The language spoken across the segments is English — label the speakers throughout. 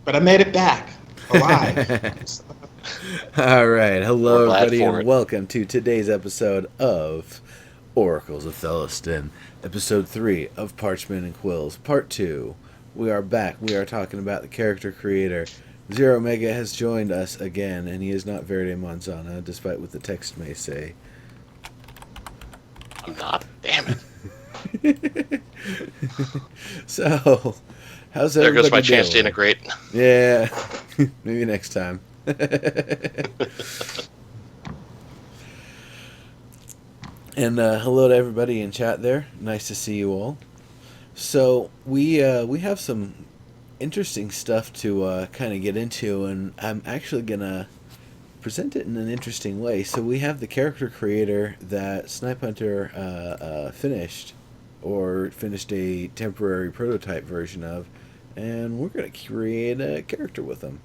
Speaker 1: but I made it back alive.
Speaker 2: All right,
Speaker 3: We're
Speaker 2: hello
Speaker 3: glad
Speaker 2: everybody,
Speaker 3: for
Speaker 2: and
Speaker 3: it.
Speaker 2: welcome to today's episode of Oracles of Theleston, episode 3 of Parchment and Quills, part 2. We are back. We are talking about the character creator. Zero Mega has joined us again, and he is not Verde Manzana, despite what the text may say.
Speaker 3: I'm not. Damn it.
Speaker 2: So, how's
Speaker 3: There goes
Speaker 2: everybody
Speaker 3: my chance to
Speaker 2: doing?
Speaker 3: integrate.
Speaker 2: Yeah, maybe next time. And hello to everybody in chat there. Nice to see you all. So we have some interesting stuff to kind of get into, and I'm actually gonna present it in an interesting way. So we have the character creator that Snipe Hunter finished a temporary prototype version of, and we're gonna create a character with him.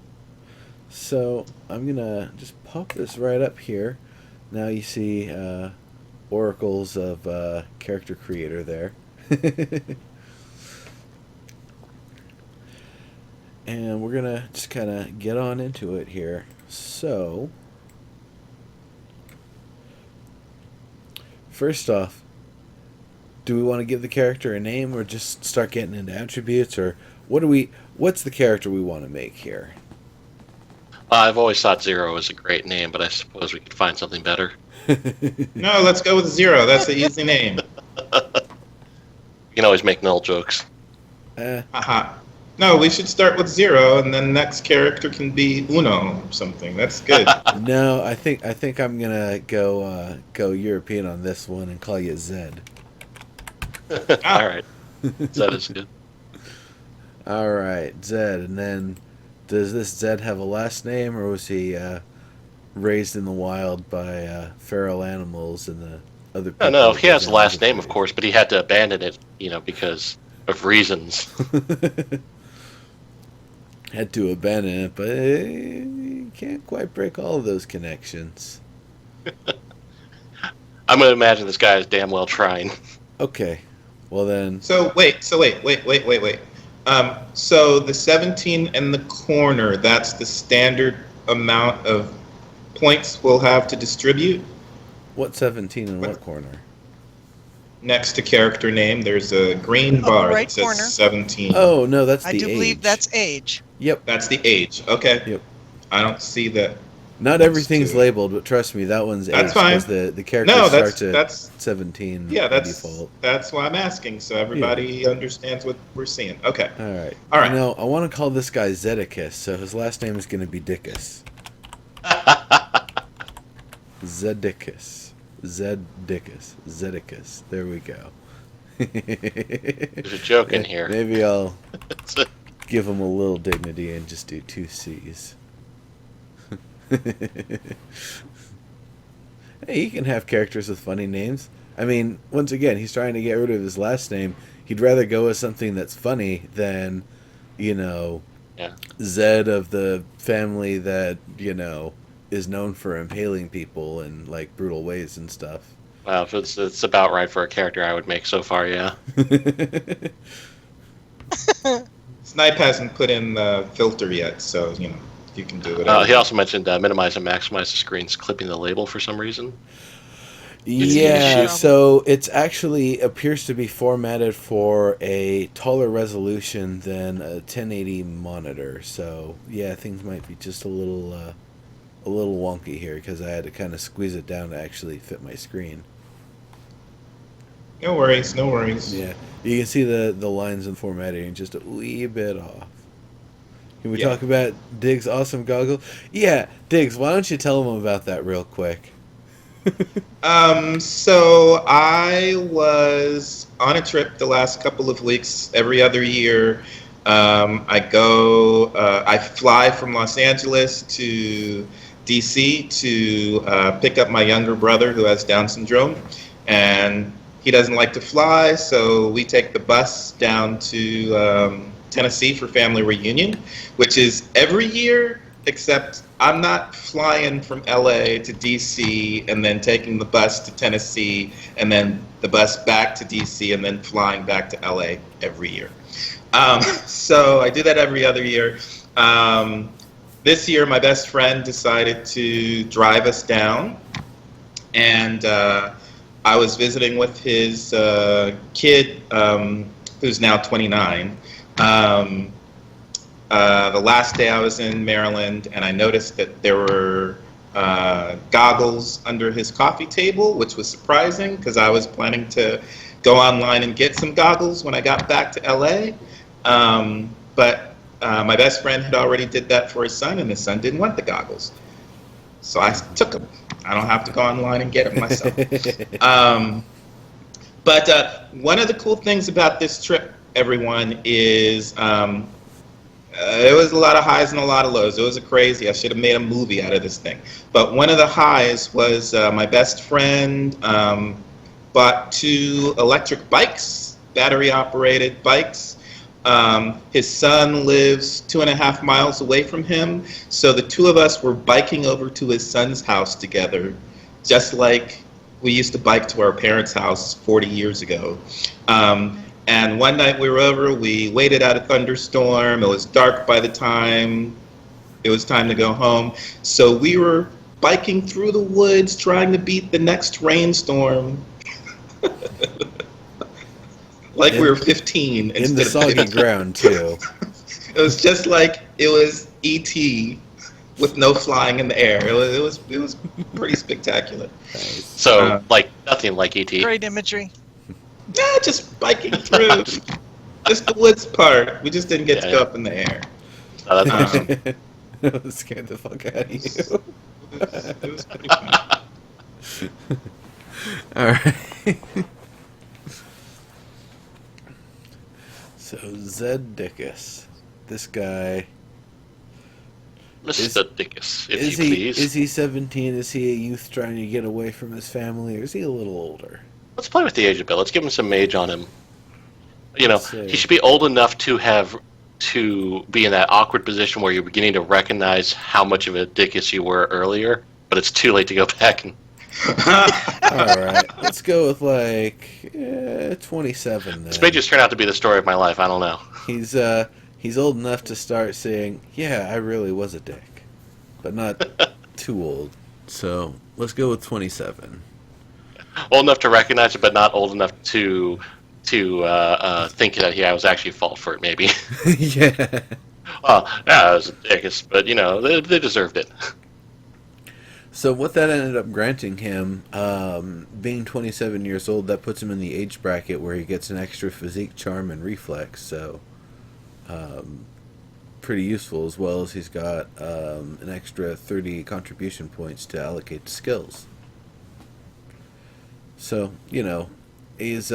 Speaker 2: So I'm gonna just pop this right up here. Now you see oracles of character creator there. And we're gonna just kind of get on into it here. So, first off, do we want to give the character a name, or just start getting into attributes, or what's the character we want to make here?
Speaker 3: I've always thought Zero was a great name, but I suppose we could find something better.
Speaker 1: No, let's go with Zero. That's the easy name.
Speaker 3: You can always make null jokes.
Speaker 1: Haha. No, we should start with Zero, and then next character can be Uno or something. That's good.
Speaker 2: No, I think I'm gonna go European on this one and call you Zed.
Speaker 3: All right. That is good.
Speaker 2: All right, Zed. And then, does this Zed have a last name, or was he raised in the wild by feral animals and the other people?
Speaker 3: No, he has a
Speaker 2: those
Speaker 3: last name,
Speaker 2: animals
Speaker 3: of course, but he had to abandon it, because of reasons.
Speaker 2: raised? Had to abandon it, but you can't quite break all of those connections.
Speaker 3: I'm going to imagine this guy is damn well trying.
Speaker 2: Okay, well then,
Speaker 1: So wait. So the 17 in the corner, that's the standard amount of points we'll have to distribute.
Speaker 2: what 17 in what corner?
Speaker 1: Next to character name, there's a green bar
Speaker 4: right
Speaker 1: that says
Speaker 4: corner.
Speaker 1: 17.
Speaker 2: Oh no, that's
Speaker 4: I
Speaker 2: the
Speaker 4: do
Speaker 2: age.
Speaker 4: believe that's age.
Speaker 2: Yep.
Speaker 1: That's the age. Okay.
Speaker 2: Yep.
Speaker 1: I don't see that.
Speaker 2: Not everything's labeled, but trust me, that one's
Speaker 1: That's
Speaker 2: age,
Speaker 1: fine.
Speaker 2: because the character
Speaker 1: No,
Speaker 2: starts
Speaker 1: that's
Speaker 2: at 17
Speaker 1: yeah,
Speaker 2: by
Speaker 1: that's
Speaker 2: default.
Speaker 1: that's why I'm asking, so everybody understands what we're seeing. Okay.
Speaker 2: All right.
Speaker 1: All right.
Speaker 2: You know, I want to call this guy Zedicus, so his last name is going to be Dickus. Zedicus. Zedicus. There we go.
Speaker 3: There's a joke in here.
Speaker 2: Maybe I'll give him a little dignity and just do 2 C's. Hey, he can have characters with funny names. I mean, once again, he's trying to get rid of his last name. He'd rather go with something that's funny than,
Speaker 3: Yeah.
Speaker 2: Zed of the family that, is known for impaling people in, like, brutal ways and stuff.
Speaker 3: Wow, it's about right for a character I would make so far, yeah.
Speaker 1: Snipe hasn't put in the filter yet, so you can do whatever.
Speaker 3: He also mentioned minimize and maximize the screens, clipping the label for some reason.
Speaker 2: Yeah,
Speaker 3: issue.
Speaker 2: so it's actually appears to be formatted for a taller resolution than a 1080 monitor. So yeah, things might be just a little wonky here because I had to kind of squeeze it down to actually fit my screen.
Speaker 1: No worries.
Speaker 2: Yeah, you can see the lines and formatting just a wee bit off. Can we talk about Diggs' awesome goggles? Yeah, Diggs, why don't you tell them about that real quick?
Speaker 1: So I was on a trip the last couple of weeks. Every other year, I fly from Los Angeles to DC to pick up my younger brother who has Down syndrome, and he doesn't like to fly, so we take the bus down to Tennessee for family reunion, which is every year, except I'm not flying from LA to DC and then taking the bus to Tennessee and then the bus back to DC and then flying back to LA every year. So I do that every other year. This year, my best friend decided to drive us down, and I was visiting with his kid, who's now 29. The last day I was in Maryland, and I noticed that there were goggles under his coffee table, which was surprising because I was planning to go online and get some goggles when I got back to LA. But my best friend had already did that for his son, and his son didn't want the goggles. So I took them. I don't have to go online and get them myself. But one of the cool things about this trip, everyone, is there was a lot of highs and a lot of lows. It was crazy. I should have made a movie out of this thing. But one of the highs was my best friend bought 2 electric bikes, battery-operated bikes. His son lives 2.5 miles away from him, so the 2 of us were biking over to his son's house together, just like we used to bike to our parents' house 40 years ago. And one night we were over, we waited out a thunderstorm. It was dark by the time it was time to go home. So we were biking through the woods trying to beat the next rainstorm. Like we were 15.
Speaker 2: In the soggy ground, too.
Speaker 1: It was just like it was E.T. with no flying in the air. It was pretty spectacular.
Speaker 2: Nice.
Speaker 3: So, like, nothing like ET.
Speaker 4: Great imagery.
Speaker 1: Yeah, just biking through. Just the woods part. We just didn't get to go up in the air.
Speaker 3: Oh, that's nice.
Speaker 2: That scared the fuck out of you.
Speaker 1: It was pretty fun.
Speaker 2: Alright. So, Zed Dickus. This guy...
Speaker 3: Mr. Dickus, if you please.
Speaker 2: Is he 17? Is he a youth trying to get away from his family? Or is he a little older?
Speaker 3: Let's play with the age a bit. Let's give him some age on him. You know,
Speaker 2: So-
Speaker 3: he should be old enough to be in that awkward position where you're beginning to recognize how much of a dickus you were earlier, but it's too late to go back and...
Speaker 2: Alright, let's go with 27 then.
Speaker 3: This may just turn out to be the story of my life. I don't know.
Speaker 2: He's old enough to start saying, yeah, I really was a dick. But not too old. So, let's go with 27.
Speaker 3: Old enough to recognize it, but not old enough to think that I was actually at fault for it, maybe.
Speaker 2: Yeah.
Speaker 3: Well, yeah, I was a dickus, but, you know, they deserved it.
Speaker 2: So what that ended up granting him, being 27 years old, that puts him in the age bracket where he gets an extra physique, charm, and reflex, so pretty useful, as well as he's got an extra 30 contribution points to allocate to skills. So, you know, he's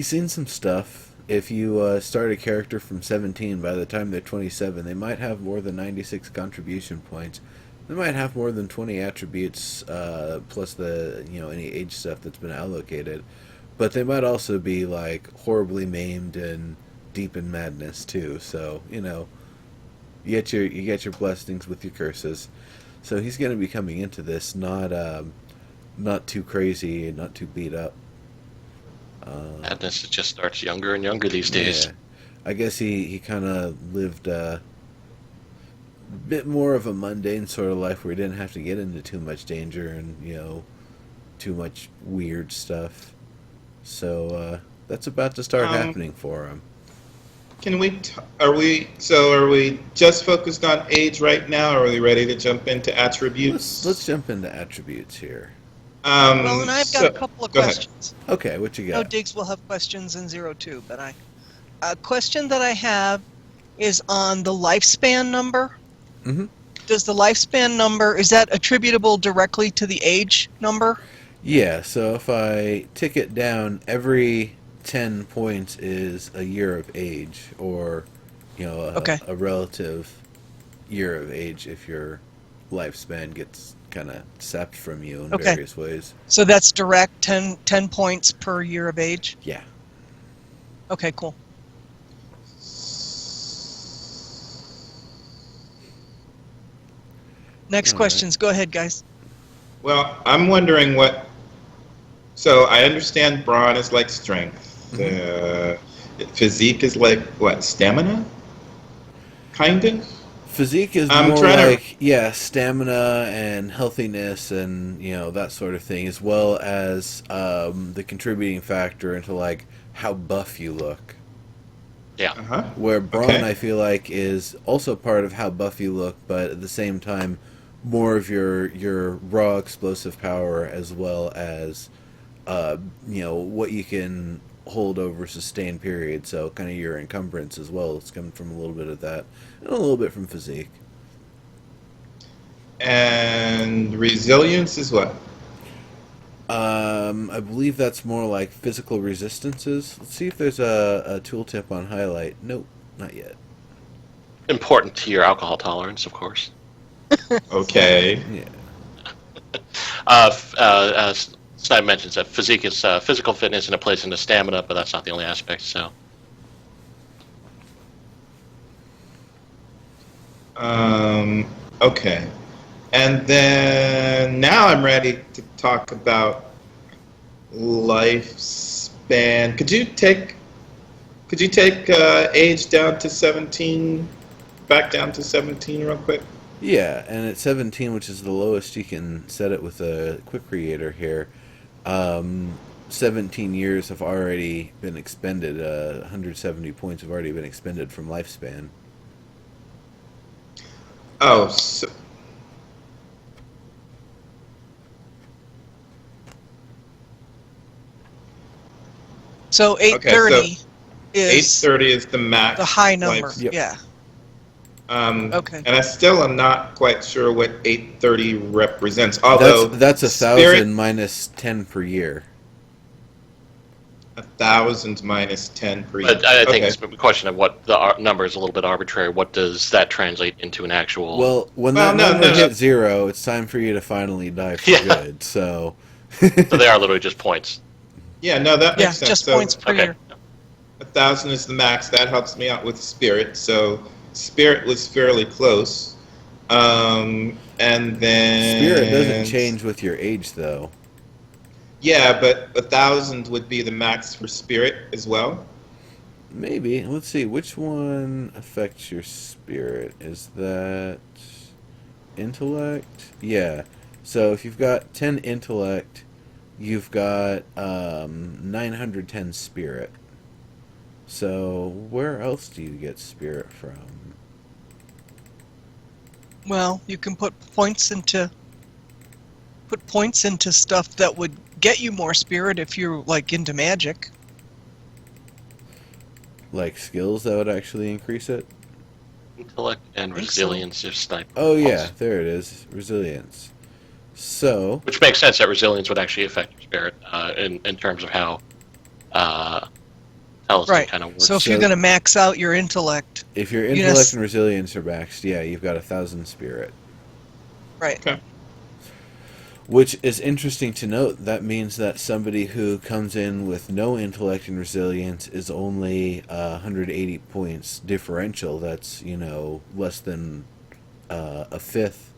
Speaker 2: seen some stuff. If you start a character from 17, by the time they're 27, they might have more than 96 contribution points. They might have more than 20 attributes, plus the, you know, any age stuff that's been allocated. But they might also be, like, horribly maimed and deep in madness, too. So, you know, you get your blessings with your curses. So he's going to be coming into this not too crazy, not too beat up.
Speaker 3: Madness just starts younger and younger these days.
Speaker 2: Yeah. I guess he kind of lived a bit more of a mundane sort of life where he didn't have to get into too much danger and, you know, too much weird stuff. So that's about to start happening for him.
Speaker 1: Are we just focused on age right now, or are we ready to jump into attributes?
Speaker 2: Let's jump into attributes here.
Speaker 4: Well, and I've got a couple of
Speaker 1: go ahead.
Speaker 4: questions.
Speaker 2: Okay, what you
Speaker 4: No,
Speaker 2: got?
Speaker 4: Diggs will have questions in 02, but a question that I have is on the lifespan number.
Speaker 2: Mm-hmm.
Speaker 4: Does the lifespan number, is that attributable directly to the age number?
Speaker 2: Yeah, so if I tick it down, every 10 points is a year of age, or, you know, a relative year of age if your lifespan gets kind of sapped from you in various ways.
Speaker 4: So that's direct 10 points per year of age?
Speaker 2: Yeah.
Speaker 4: Okay, cool. Next questions. Go ahead, guys.
Speaker 1: Well, I'm wondering what. So I understand brawn is like strength. Physique is like what? Stamina. kind of.
Speaker 2: Physique is
Speaker 1: I'm
Speaker 2: more
Speaker 1: trying to-
Speaker 2: like, stamina and healthiness and, that sort of thing, as well as the contributing factor into, like, how buff you look.
Speaker 3: Yeah.
Speaker 1: Uh-huh.
Speaker 2: Where brawn,
Speaker 1: Okay.
Speaker 2: I feel like, is also part of how buff you look, but at the same time, more of your raw explosive power, as well as, what you can hold over a sustained period. So kind of your encumbrance as well. It's coming from a little bit of that, and a little bit from physique.
Speaker 1: And resilience is what?
Speaker 2: I believe that's more like physical resistances. Let's see if there's a tooltip on highlight. Nope, not yet.
Speaker 3: Important to your alcohol tolerance, of course.
Speaker 1: Okay.
Speaker 2: Yeah.
Speaker 3: Snipe mentions that physique is physical fitness and it plays into stamina, but that's not the only aspect. So,
Speaker 1: Okay. And then now I'm ready to talk about lifespan. Could you take age down to 17, back down to 17 real quick?
Speaker 2: Yeah, and at 17, which is the lowest you can set it with a quick creator here, 17 years have already been expended. 170 points have already been expended from lifespan.
Speaker 1: Oh, so,
Speaker 4: So 830 is
Speaker 1: 830 is the max.
Speaker 4: the high number.
Speaker 1: life-
Speaker 2: Yep.
Speaker 4: Yeah. Okay.
Speaker 1: And I still am not quite sure what 830 represents. Although
Speaker 2: That's 1,000
Speaker 1: spirit,
Speaker 2: minus 10 per year.
Speaker 1: 1,000 minus 10 per year.
Speaker 3: but I think
Speaker 1: Okay.
Speaker 3: it's a question of what the number is a little bit arbitrary. What does that translate into an actual?
Speaker 2: Well, when
Speaker 1: Well,
Speaker 2: that
Speaker 1: no,
Speaker 2: number
Speaker 1: no.
Speaker 2: hits 0, it's time for you to finally die for
Speaker 3: Yeah.
Speaker 2: good. So,
Speaker 3: so they are literally just points.
Speaker 1: Yeah, no, that makes
Speaker 4: Yeah,
Speaker 1: sense.
Speaker 4: just
Speaker 1: So
Speaker 4: points per
Speaker 3: Okay.
Speaker 4: year.
Speaker 1: 1,000 is the max. That helps me out with spirit. So spirit was fairly close. And then
Speaker 2: spirit doesn't change with your age, though.
Speaker 1: Yeah, but 1,000 would be the max for spirit as well.
Speaker 2: Maybe. Let's see. Which one affects your spirit? Is that intellect? Yeah. So if you've got 10 intellect, you've got 910 spirit. So where else do you get spirit from?
Speaker 4: Well, you can put points into stuff that would get you more spirit if you're like into magic.
Speaker 2: Like skills that would actually increase it?
Speaker 3: Intellect and
Speaker 4: Think so.
Speaker 3: resilience is snipe.
Speaker 2: Oh yeah, there it is. Resilience. So,
Speaker 3: Which makes sense that resilience would actually affect your spirit in terms of how Theleston
Speaker 4: Right.
Speaker 3: kind of works.
Speaker 4: So if you're
Speaker 2: So-
Speaker 4: going to max out your intellect,
Speaker 2: if your
Speaker 4: Yes.
Speaker 2: intellect and resilience are maxed, yeah, you've got 1,000 spirit.
Speaker 4: right?
Speaker 1: Okay.
Speaker 2: Which is interesting to note. That means that somebody who comes in with no intellect and resilience is only 180 points differential. That's, less than a fifth.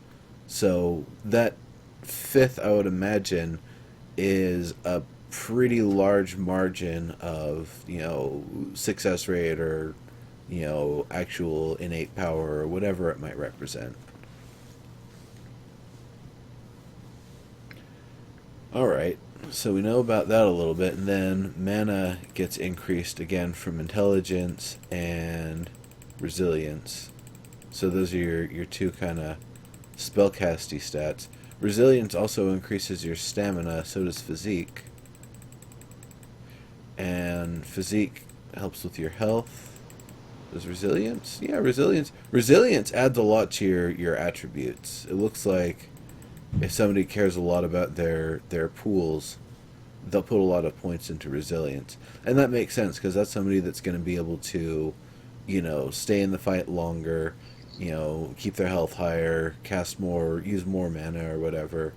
Speaker 2: So that fifth, I would imagine, is a pretty large margin of, success rate or, actual innate power or whatever it might represent. Alright, so we know about that a little bit, and then mana gets increased again from intelligence and resilience. So those are your two kind of spellcasty stats. Resilience also increases your stamina, so does physique. And physique helps with your health. Does resilience? Yeah, resilience. Resilience adds a lot to your attributes. It looks like if somebody cares a lot about their pools, they'll put a lot of points into resilience. And that makes sense, because that's somebody that's going to be able to, stay in the fight longer, keep their health higher, cast more, use more mana or whatever.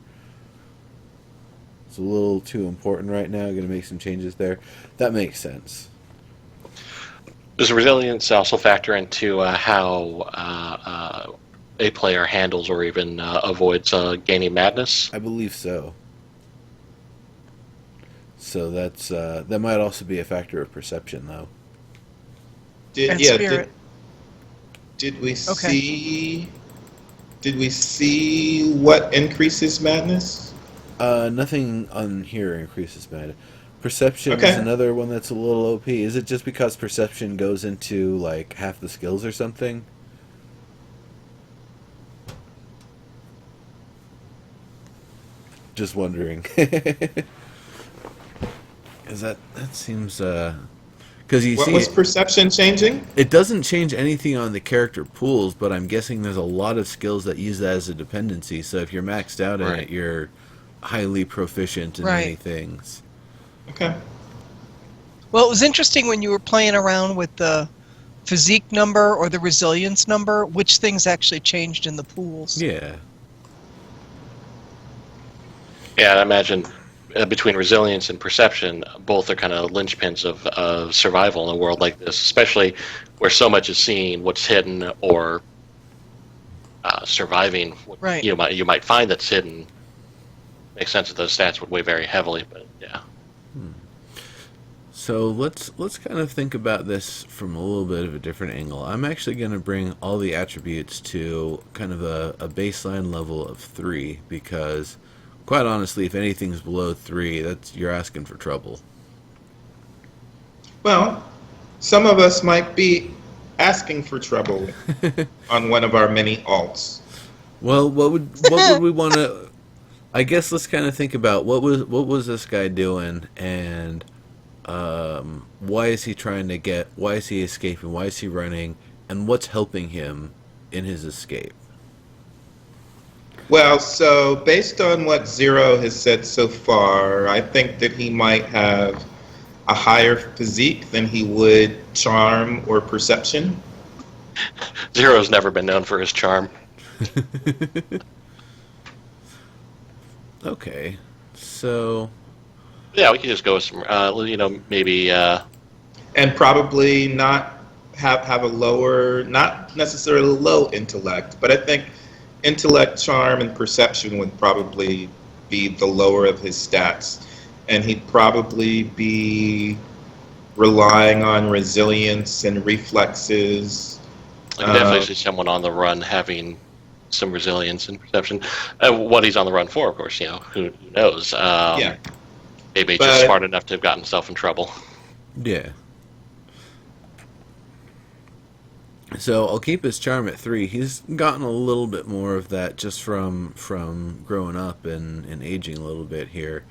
Speaker 2: It's a little too important right now. Going to make some changes there. That makes sense.
Speaker 3: Does resilience also factor into how a player handles or even avoids gaining madness?
Speaker 2: I believe so. So that's that might also be a factor of perception, though.
Speaker 4: And spirit.
Speaker 1: Did we
Speaker 4: Okay.
Speaker 1: see? Did we see what increases madness?
Speaker 2: Nothing on here increases madness. Perception is
Speaker 1: Okay.
Speaker 2: another one that's a little OP. Is it just because perception goes into like half the skills or something? Just wondering. Is that seems because you
Speaker 1: What
Speaker 2: see
Speaker 1: was perception changing?
Speaker 2: it doesn't change anything on the character pools, but I'm guessing there's a lot of skills that use that as a dependency. So if you're maxed out in
Speaker 3: Right.
Speaker 2: it, you're highly proficient in
Speaker 4: Right.
Speaker 2: many things.
Speaker 1: Okay.
Speaker 4: Well, it was interesting when you were playing around with the physique number or the resilience number, which things actually changed in the pools.
Speaker 2: Yeah.
Speaker 3: Yeah, I imagine between resilience and perception, both are kind of linchpins of survival in a world like this, especially where so much is seen, what's hidden, or surviving. What
Speaker 4: Right.
Speaker 3: you might find that's hidden. Makes sense that those stats would weigh very heavily, but yeah.
Speaker 2: So let's kind of think about this from a little bit of a different angle. I'm actually going to bring all the attributes to kind of a baseline level of 3 because, quite honestly, if anything's below 3, you're asking for trouble.
Speaker 1: Well, some of us might be asking for trouble on one of our many alts.
Speaker 2: Well, what would we want to? I guess let's kind of think about what was this guy doing and. Why is he trying to get? Why is he escaping? Why is he running? And what's helping him in his escape?
Speaker 1: Well, so based on what Zero has said so far, I think that he might have a higher physique than he would charm or perception.
Speaker 3: Zero's never been known for his charm.
Speaker 2: Okay, so
Speaker 3: Yeah, we could just go with some, maybe.
Speaker 1: And probably not have a lower, not necessarily low intellect, but I think intellect, charm, and perception would probably be the lower of his stats. And he'd probably be relying on resilience and reflexes.
Speaker 3: I can definitely see someone on the run having some resilience and perception. What he's on the run for, of course, who knows?
Speaker 1: Yeah.
Speaker 3: Maybe
Speaker 1: But-
Speaker 3: just smart enough to have gotten himself in trouble.
Speaker 2: yeah. So I'll keep his charm at 3. He's gotten a little bit more of that just from growing up and aging a little bit here.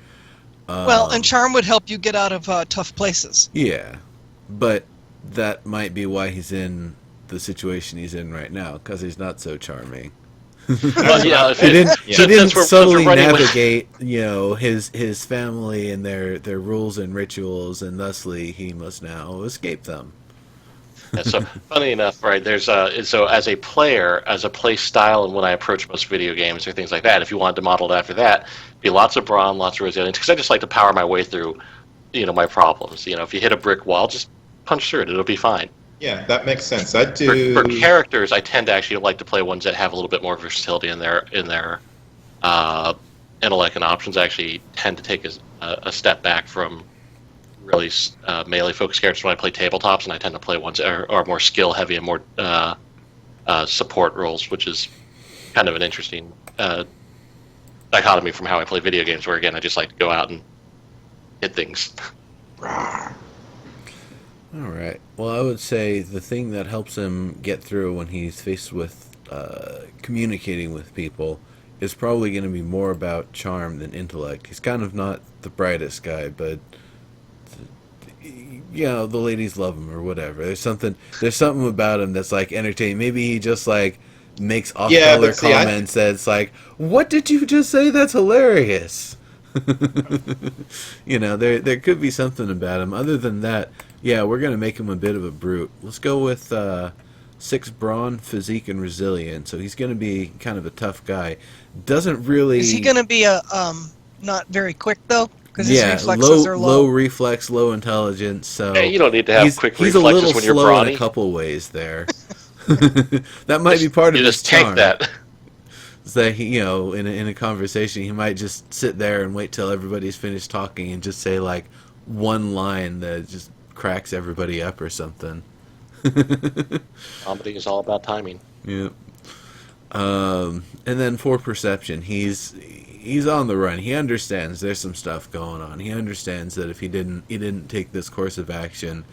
Speaker 4: Well, and charm would help you get out of tough places.
Speaker 2: Yeah, but that might be why he's in the situation he's in right now, because he's not so charming.
Speaker 3: Well, yeah,
Speaker 2: He didn't,
Speaker 1: Yeah.
Speaker 2: he didn't
Speaker 3: Since we're
Speaker 2: subtly
Speaker 3: running with-
Speaker 2: navigate, his family and their rules and rituals, and thusly he must now escape them.
Speaker 3: Yeah, so funny enough, right? There's so as a player, as a play style, and when I approach most video games or things like that, if you wanted to model it after that, be lots of brawn, lots of resilience, because I just like to power my way through, my problems. If you hit a brick wall, just punch through it; it'll be fine.
Speaker 1: Yeah, that makes sense. I do.
Speaker 3: For characters, I tend to actually like to play ones that have a little bit more versatility in their intellect and options. I actually tend to take a step back from really melee focused characters when I play tabletops, and I tend to play ones that are more skill heavy and more support roles, which is kind of an interesting dichotomy from how I play video games, where again I just like to go out and hit things.
Speaker 2: All right. Well, I would say the thing that helps him get through when he's faced with communicating with people is probably going to be more about charm than intellect. He's kind of not the brightest guy, but the ladies love him or whatever. There's something about him that's like entertaining. Maybe he just like makes off-color comments that's like, "What did you just say? That's hilarious." There could be something about him. Other than that, yeah, we're gonna make him a bit of a brute. Let's go with 6 brawn, physique, and resilience. So he's gonna be kind of a tough guy. Doesn't really.
Speaker 4: Is he going to be not very quick though? Because his
Speaker 2: Yeah,
Speaker 4: reflexes are
Speaker 2: low
Speaker 4: low.
Speaker 2: reflex, low intelligence. So
Speaker 3: Hey, you don't need to have quick
Speaker 2: he's a
Speaker 3: reflexes
Speaker 2: little
Speaker 3: when you're
Speaker 2: slow in
Speaker 3: brawny.
Speaker 2: a couple ways there. That might be part of
Speaker 3: You
Speaker 2: his
Speaker 3: just take
Speaker 2: charm.
Speaker 3: that.
Speaker 2: Is that he, in a conversation, he might just sit there and wait till everybody's finished talking and just say like one line that just cracks everybody up or something.
Speaker 3: Comedy is all about timing.
Speaker 2: Yeah. And then for perception, he's on the run. He understands there's some stuff going on. He understands that if he didn't take this course of action,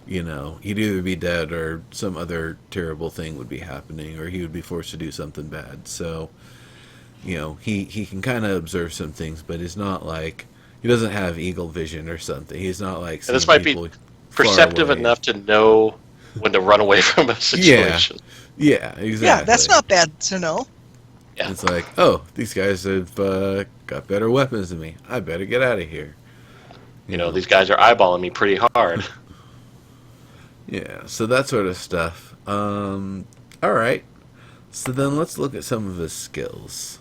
Speaker 2: he'd either be dead or some other terrible thing would be happening, or he would be forced to do something bad. So, he can kind of observe some things, but it's not like he doesn't have eagle vision or something. He's not like
Speaker 3: And this might be perceptive enough to know when to run away from a situation.
Speaker 2: Yeah, exactly.
Speaker 4: Yeah, that's not bad to know.
Speaker 3: Yeah.
Speaker 2: It's like, oh, these guys have got better weapons than me. I better get out of here.
Speaker 3: These guys are eyeballing me pretty hard.
Speaker 2: Yeah, so that sort of stuff. All right. So then let's look at some of his skills.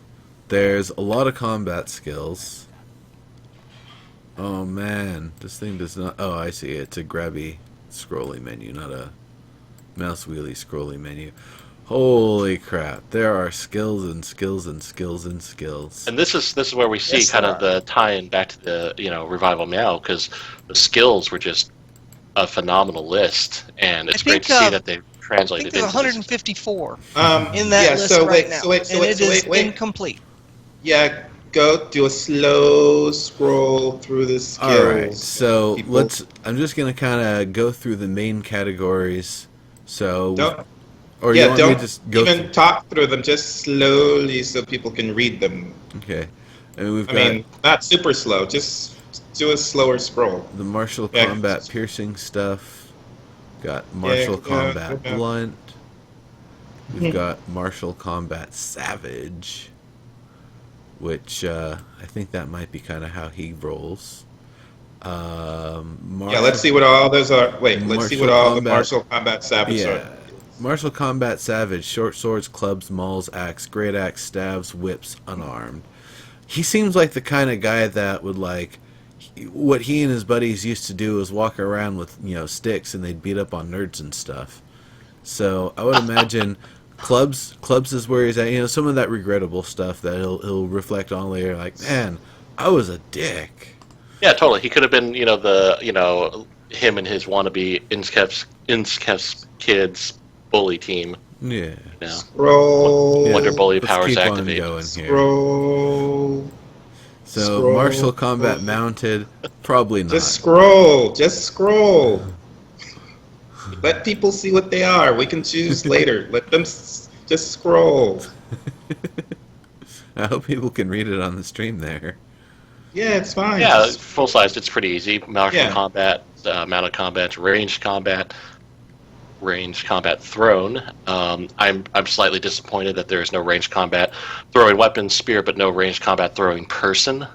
Speaker 2: There's a lot of combat skills. Oh man, this thing does not... Oh, I see. It's a grabby scrolly menu, not a mouse wheelie scrolly menu. Holy crap. There are skills and skills and skills and skills.
Speaker 3: And this is where we see kind of the tie-in back to the Revival Meow, because the skills were just a phenomenal list, and it's great to see that they've translated
Speaker 4: I think there's
Speaker 3: into
Speaker 4: 154
Speaker 1: in
Speaker 4: that list right now, and it is incomplete.
Speaker 1: Yeah, go do a slow scroll through the skills.
Speaker 2: All right, so I'm just gonna kind of go through the main categories. So,
Speaker 1: don't just go even talk through them, just slowly so people can read them.
Speaker 2: Okay, and
Speaker 1: not super slow, just do a slower scroll.
Speaker 2: The martial combat piercing stuff. Got martial combat blunt. We've got martial combat savage, which I think that might be kind of how he rolls.
Speaker 1: Let's see what all those are. Let's see what all the martial combat savage are.
Speaker 2: Martial combat savage: short swords, clubs, mauls, axe, great axe, staves, whips, unarmed. He seems like the kind of guy that would like. What he and his buddies used to do is walk around with sticks, and they'd beat up on nerds and stuff. So I would imagine clubs is where he's at. Some of that regrettable stuff that he'll reflect on later, like, man, I was a dick.
Speaker 3: Yeah, totally. He could have been him and his wannabe Inskev's kids bully team.
Speaker 2: Yeah.
Speaker 1: Scroll.
Speaker 3: Wonder bully
Speaker 2: Let's
Speaker 3: powers
Speaker 2: keep
Speaker 3: activated.
Speaker 2: On going here.
Speaker 1: Scroll.
Speaker 2: So
Speaker 1: Scroll.
Speaker 2: martial combat mounted, probably not.
Speaker 1: Just scroll. Let people see what they are. We can choose later. Let them just scroll.
Speaker 2: I hope people can read it on the stream there.
Speaker 1: Yeah, it's fine.
Speaker 3: Yeah, full sized. It's pretty easy. Martial combat, mounted combat, ranged combat thrown. I'm slightly disappointed that there is no ranged combat throwing weapons, spear, but no ranged combat throwing person.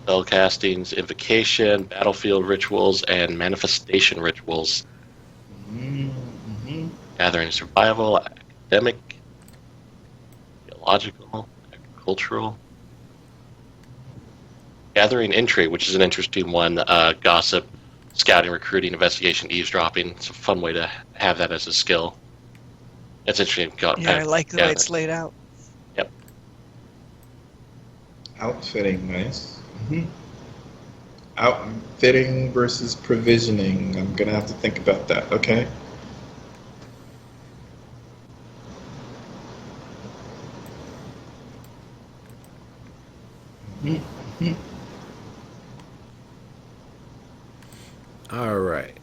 Speaker 3: Spell castings, invocation, battlefield rituals, and manifestation rituals. Gathering survival, academic, theological, agricultural. Gathering intrigue, which is an interesting one. Gossip, scouting, recruiting, investigation, eavesdropping. It's a fun way to have that as a skill. It's interesting.
Speaker 4: I like the way it's laid out.
Speaker 3: Yep.
Speaker 1: Outfitting, nice. Outfitting versus provisioning. I'm going to have to think about that, okay?
Speaker 2: All right.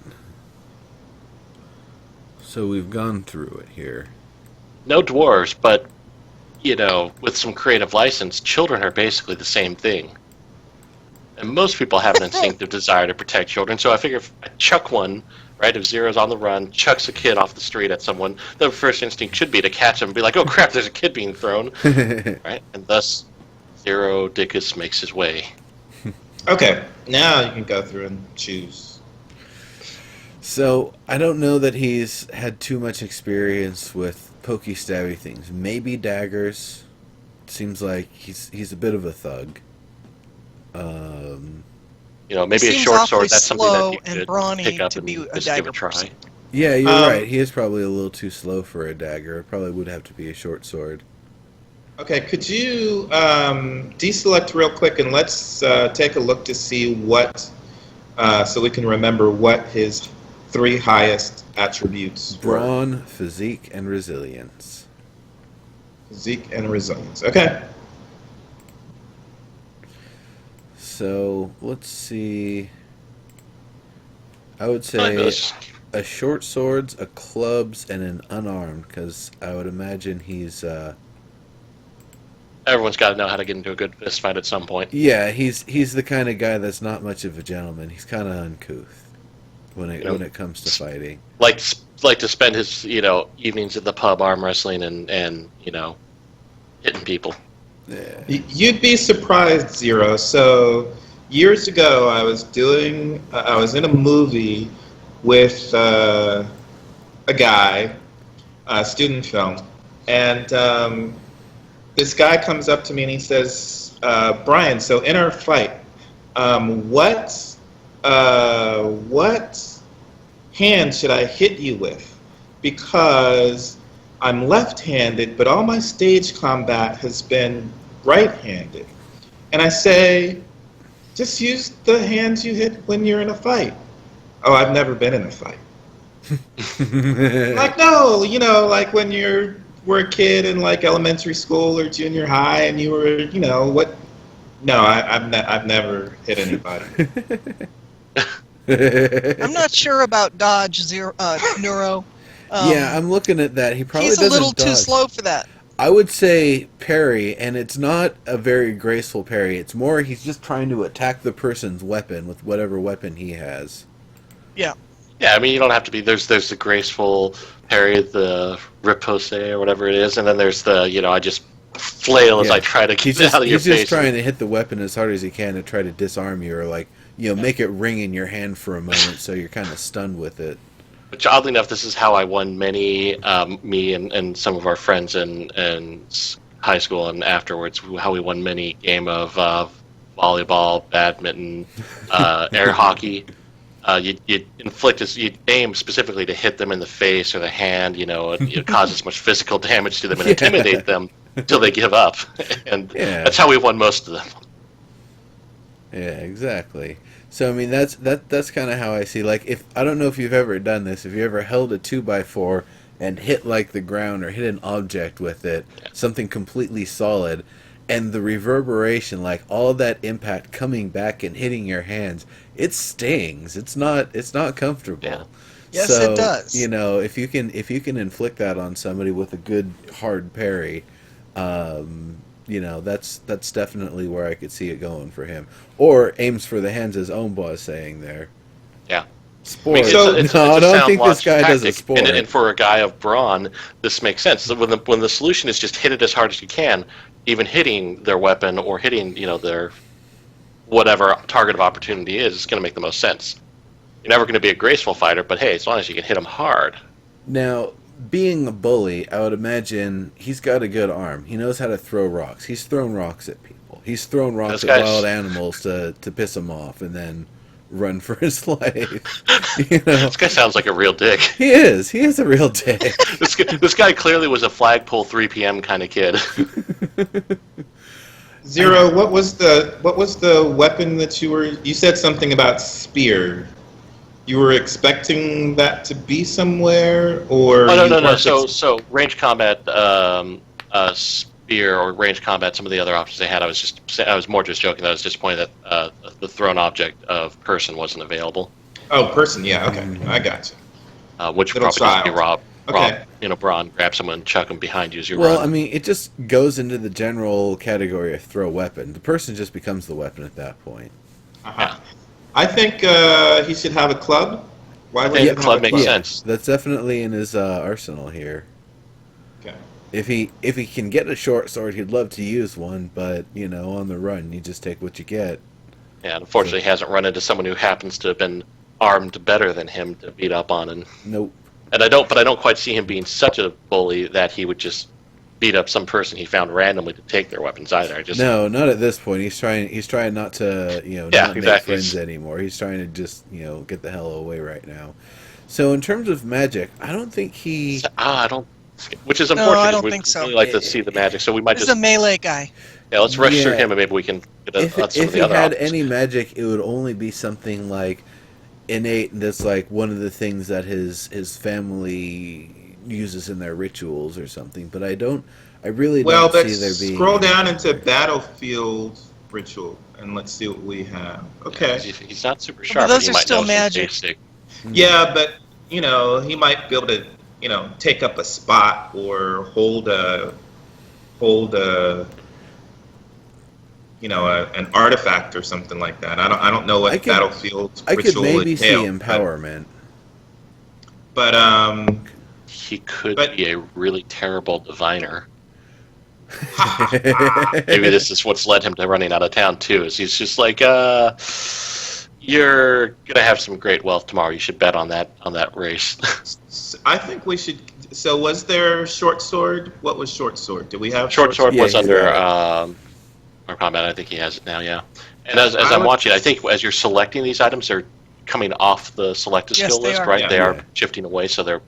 Speaker 2: So we've gone through it here.
Speaker 3: No dwarves, but, with some creative license, children are basically the same thing. And most people have an instinctive desire to protect children, so I figure if I chuck one, right, if Zero's on the run, chucks a kid off the street at someone, the first instinct should be to catch him and be like, oh crap, there's a kid being thrown. Right? And thus, Zero Dickus makes his way.
Speaker 1: Okay, now you can go through and choose.
Speaker 2: So, I don't know that he's had too much experience with pokey stabby things. Maybe daggers. Seems like he's a bit of a thug.
Speaker 3: Maybe a short sword. That's something that you
Speaker 4: and
Speaker 3: could
Speaker 4: brawny
Speaker 3: pick up
Speaker 4: to
Speaker 3: and
Speaker 4: be a
Speaker 3: just
Speaker 4: dagger
Speaker 3: give a try.
Speaker 4: person.
Speaker 2: Yeah, you're right. He is probably a little too slow for a dagger. It probably would have to be a short sword.
Speaker 1: Okay, could you deselect real quick and let's take a look to see what so we can remember what his 3 highest attributes were.
Speaker 2: Brawn, physique, and resilience.
Speaker 1: Physique and resilience. Okay.
Speaker 2: So let's see. I would say a short swords, a clubs, and an unarmed, because I would imagine he's.
Speaker 3: Everyone's got to know how to get into a good fist fight at some point.
Speaker 2: Yeah, he's the kind of guy that's not much of a gentleman. He's kind of uncouth when it comes to fighting.
Speaker 3: Like to spend his evenings at the pub arm wrestling and hitting people.
Speaker 2: Yeah.
Speaker 1: You'd be surprised, Zero. So years ago, I was in a movie with a guy, a student film, and this guy comes up to me and he says, "Brian, so in our fight, what hand should I hit you with? Because I'm left-handed, but all my stage combat has been right-handed." And I say, "Just use the hands you hit when you're in a fight." "Oh, I've never been in a fight." Like, no, like when were a kid in like elementary school or junior high, and you were, what? No, I've never hit anybody.
Speaker 4: I'm not sure about dodge, Neuro.
Speaker 2: Yeah, I'm looking at that. He probably
Speaker 4: He's a
Speaker 2: doesn't
Speaker 4: little too
Speaker 2: dodge.
Speaker 4: slow for that.
Speaker 2: I would say parry, and it's not a very graceful parry. It's more he's just trying to attack the person's weapon with whatever weapon he has.
Speaker 4: Yeah.
Speaker 3: Yeah, I mean, you don't have to be. There's the graceful parry, the riposte or whatever it is, and then there's the I just flail as I try to get it out of your face.
Speaker 2: He's just trying to hit the weapon as hard as he can to try to disarm you, or make it ring in your hand for a moment, so you're kind of stunned with it.
Speaker 3: Which, oddly enough, this is how I won many, me and some of our friends in high school and afterwards, how we won many game of volleyball, badminton, air hockey. You'd aim specifically to hit them in the face or the hand, it cause as much physical damage to them and intimidate them until they give up. And that's how we won most of them.
Speaker 2: Yeah, exactly. So I mean that's kind of how I see. Like, if I don't know if you've ever done this, if you ever held a 2x4 and hit like the ground or hit an object with it, something completely solid, and the reverberation, like all of that impact coming back and hitting your hands, it stings. It's not comfortable.
Speaker 3: Yeah.
Speaker 4: Yes,
Speaker 2: So,
Speaker 4: it does.
Speaker 2: if you can inflict that on somebody with a good hard parry, that's definitely where I could see it going for him. Or aims for the hands, as Omba is saying there.
Speaker 3: Yeah.
Speaker 2: Sport.
Speaker 3: I mean, it's
Speaker 2: I
Speaker 3: a
Speaker 2: don't think this
Speaker 3: sound
Speaker 2: guy does a
Speaker 3: tactic,
Speaker 2: sport.
Speaker 3: and for a guy of brawn, this makes sense. So when the solution is just hit it as hard as you can, even hitting their weapon or hitting their whatever target of opportunity is, it's going to make the most sense. You're never going to be a graceful fighter, but hey, as long as you can hit them hard.
Speaker 2: Now, being a bully, I would imagine he's got a good arm. He knows how to throw rocks. He's thrown rocks at people. He's thrown rocks at wild animals to piss them off and then run for his life.
Speaker 3: This guy sounds like a real dick.
Speaker 2: He is. He is a real dick.
Speaker 3: This guy clearly was a flagpole 3 p.m. kind of kid.
Speaker 1: Zero, what was the weapon that you said something about spear? You were expecting that to be somewhere, or
Speaker 3: no. So range combat, spear or range combat. Some of the other options they had, I was more just joking. I was disappointed that the thrown object of person wasn't available.
Speaker 1: Oh, person, yeah, okay, I got you.
Speaker 3: Which would probably just be Rob, Braun, grab someone, chuck them behind you as you run.
Speaker 2: Well, I mean, it just goes into the general category of throw weapon. The person just becomes the weapon at that point.
Speaker 1: Uh-huh. I think he should have a club. Why would
Speaker 3: a club makes sense.
Speaker 2: That's definitely in his arsenal here.
Speaker 1: Okay.
Speaker 2: If he can get a short sword, he'd love to use one, but on the run, you just take what you get.
Speaker 3: Yeah, unfortunately, he hasn't run into someone who happens to have been armed better than him to beat up on. And
Speaker 2: nope.
Speaker 3: And I don't quite see him being such a bully that he would just beat up some person he found randomly to take their weapons either.
Speaker 2: No, not at this point. He's trying not to not make friends anymore. He's trying to just get the hell away right now. So in terms of magic, I don't think
Speaker 3: which is unfortunate.
Speaker 4: I don't
Speaker 3: We'd
Speaker 4: think so.
Speaker 3: really like to see the magic, so we might
Speaker 4: This is a melee guy.
Speaker 3: Yeah, let's register
Speaker 2: Yeah.
Speaker 3: him, and maybe we can get
Speaker 2: If
Speaker 3: some of
Speaker 2: if
Speaker 3: the
Speaker 2: he
Speaker 3: other
Speaker 2: had
Speaker 3: options.
Speaker 2: any magic, it would only be something like innate, and that's like one of the things that his family uses in their rituals or something. But I really
Speaker 1: Well,
Speaker 2: don't see
Speaker 1: let's
Speaker 2: there being
Speaker 1: scroll down
Speaker 2: anything
Speaker 1: into
Speaker 2: there.
Speaker 1: battlefield ritual and let's see what we have.
Speaker 3: Yeah,
Speaker 1: Okay.
Speaker 3: he's not super
Speaker 4: But
Speaker 3: sharp, but
Speaker 4: those
Speaker 3: he
Speaker 4: are
Speaker 3: might
Speaker 4: still
Speaker 3: know some
Speaker 4: magic.
Speaker 3: basic.
Speaker 2: Hmm.
Speaker 1: Yeah, but he might be able to, take up a spot or hold a an artifact or something like that. I don't know
Speaker 2: I
Speaker 1: what
Speaker 2: could
Speaker 1: battlefield
Speaker 2: I could
Speaker 1: ritual
Speaker 2: maybe see
Speaker 1: entails, but
Speaker 2: empowerment.
Speaker 1: but
Speaker 3: He could
Speaker 1: but
Speaker 3: be a really terrible diviner. Maybe
Speaker 2: I
Speaker 3: this is what's led him to running out of town too. Is he's just like, you're gonna have some great wealth tomorrow. You should bet on that race.
Speaker 1: I think we should. So was there short sword? What was short sword? Do we have
Speaker 3: Short sword
Speaker 2: Yeah,
Speaker 3: was
Speaker 2: he's
Speaker 3: under
Speaker 2: got it.
Speaker 3: our combat. I think he has it now. Yeah. And as
Speaker 1: I
Speaker 3: I'm
Speaker 1: would.
Speaker 3: watching, I think as you're selecting these items, they're coming off the selected
Speaker 4: Yes,
Speaker 3: skill
Speaker 4: they
Speaker 3: list,
Speaker 4: are.
Speaker 3: right?
Speaker 1: Yeah.
Speaker 3: They are
Speaker 2: Yeah.
Speaker 3: shifting away, so they're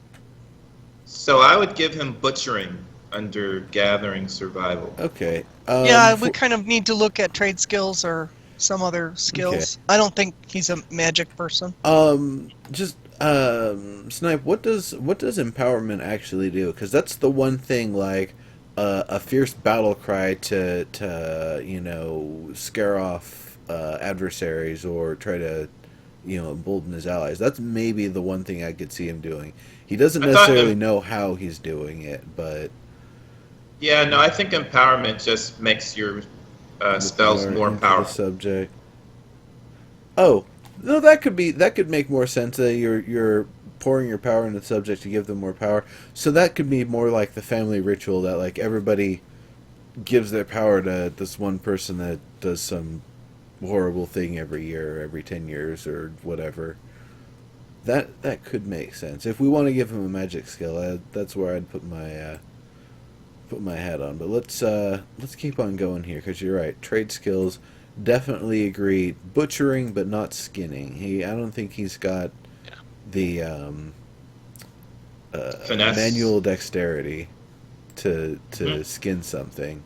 Speaker 1: So I would give him butchering under gathering survival.
Speaker 2: Okay.
Speaker 4: Yeah, we kind of need to look at trade skills or some other skills. I don't think he's a magic person.
Speaker 2: Just Snipe. What does empowerment actually do? Because that's the one thing, like a fierce battle cry to scare off adversaries or try to embolden his allies. That's maybe the one thing I could see him doing. He doesn't
Speaker 1: I thought
Speaker 2: necessarily
Speaker 1: em-
Speaker 2: know how he's doing it, but
Speaker 1: Yeah, no, I think empowerment just makes your spells
Speaker 2: learn
Speaker 1: more
Speaker 2: into the
Speaker 1: powerful.
Speaker 2: subject. Oh, no, that could make more sense. You're pouring your power into the subject to give them more power. So that could be more like the family ritual that like everybody gives their power to this one person that does some horrible thing every year, or every 10 years, or whatever. That could make sense if we want to give him a magic skill. That's where I'd put my hat on. But let's keep on going here because you're right. Trade skills, definitely agree. Butchering, but not skinning. I don't think he's got the
Speaker 1: Finesse.
Speaker 2: manual dexterity to
Speaker 1: Mhm.
Speaker 2: skin something.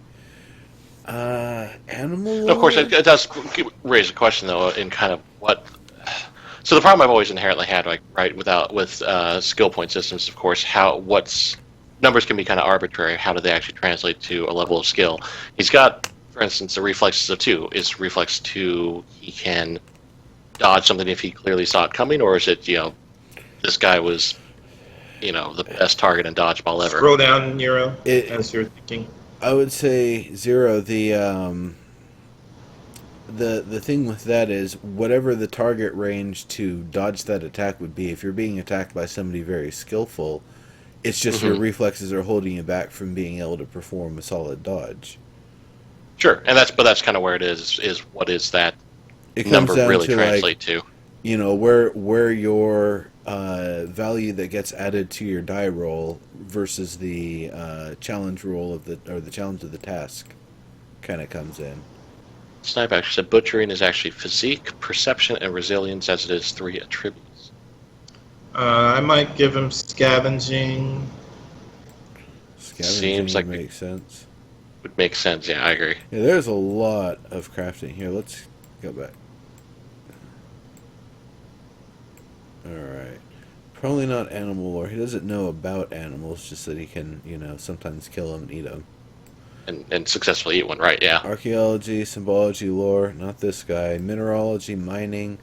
Speaker 2: Animal.
Speaker 3: of course,
Speaker 2: lore?
Speaker 3: it does raise a question though, in kind of what. So the problem I've always inherently had, like right, with skill point systems, of course, what's numbers can be kind of arbitrary. How do they actually translate to a level of skill? He's got, for instance, the reflexes of 2. Is reflex 2 he can dodge something if he clearly saw it coming, or is it this guy was the best target in dodgeball ever?
Speaker 1: Scroll down, Nero,
Speaker 2: It-
Speaker 1: as you're thinking.
Speaker 2: I would say 0. The thing with that is whatever the target range to dodge that attack would be. If you're being attacked by somebody very skillful, it's just your
Speaker 3: Mhm.
Speaker 2: reflexes are holding you back from being able to perform a solid dodge.
Speaker 3: Sure, and that's kind of where it is. Is what is that
Speaker 2: It comes
Speaker 3: number
Speaker 2: down
Speaker 3: really
Speaker 2: to
Speaker 3: translate
Speaker 2: like
Speaker 3: to?
Speaker 2: where your value that gets added to your die roll versus the challenge roll the challenge of the task kind of comes in.
Speaker 3: Snipe actually said butchering is actually physique, perception, and resilience, as it is 3 attributes.
Speaker 1: I might give him scavenging.
Speaker 2: Scavenging
Speaker 3: Seems
Speaker 2: would
Speaker 3: like
Speaker 2: make sense.
Speaker 3: Would make sense. Yeah, I agree.
Speaker 2: Yeah, there's a lot of crafting here. Let's go back. Alright. Probably not animal lore. He doesn't know about animals, just that he can, sometimes kill them and eat them.
Speaker 3: And successfully eat one, right? Yeah.
Speaker 2: Archaeology, symbology, lore, not this guy. Mineralogy, mining.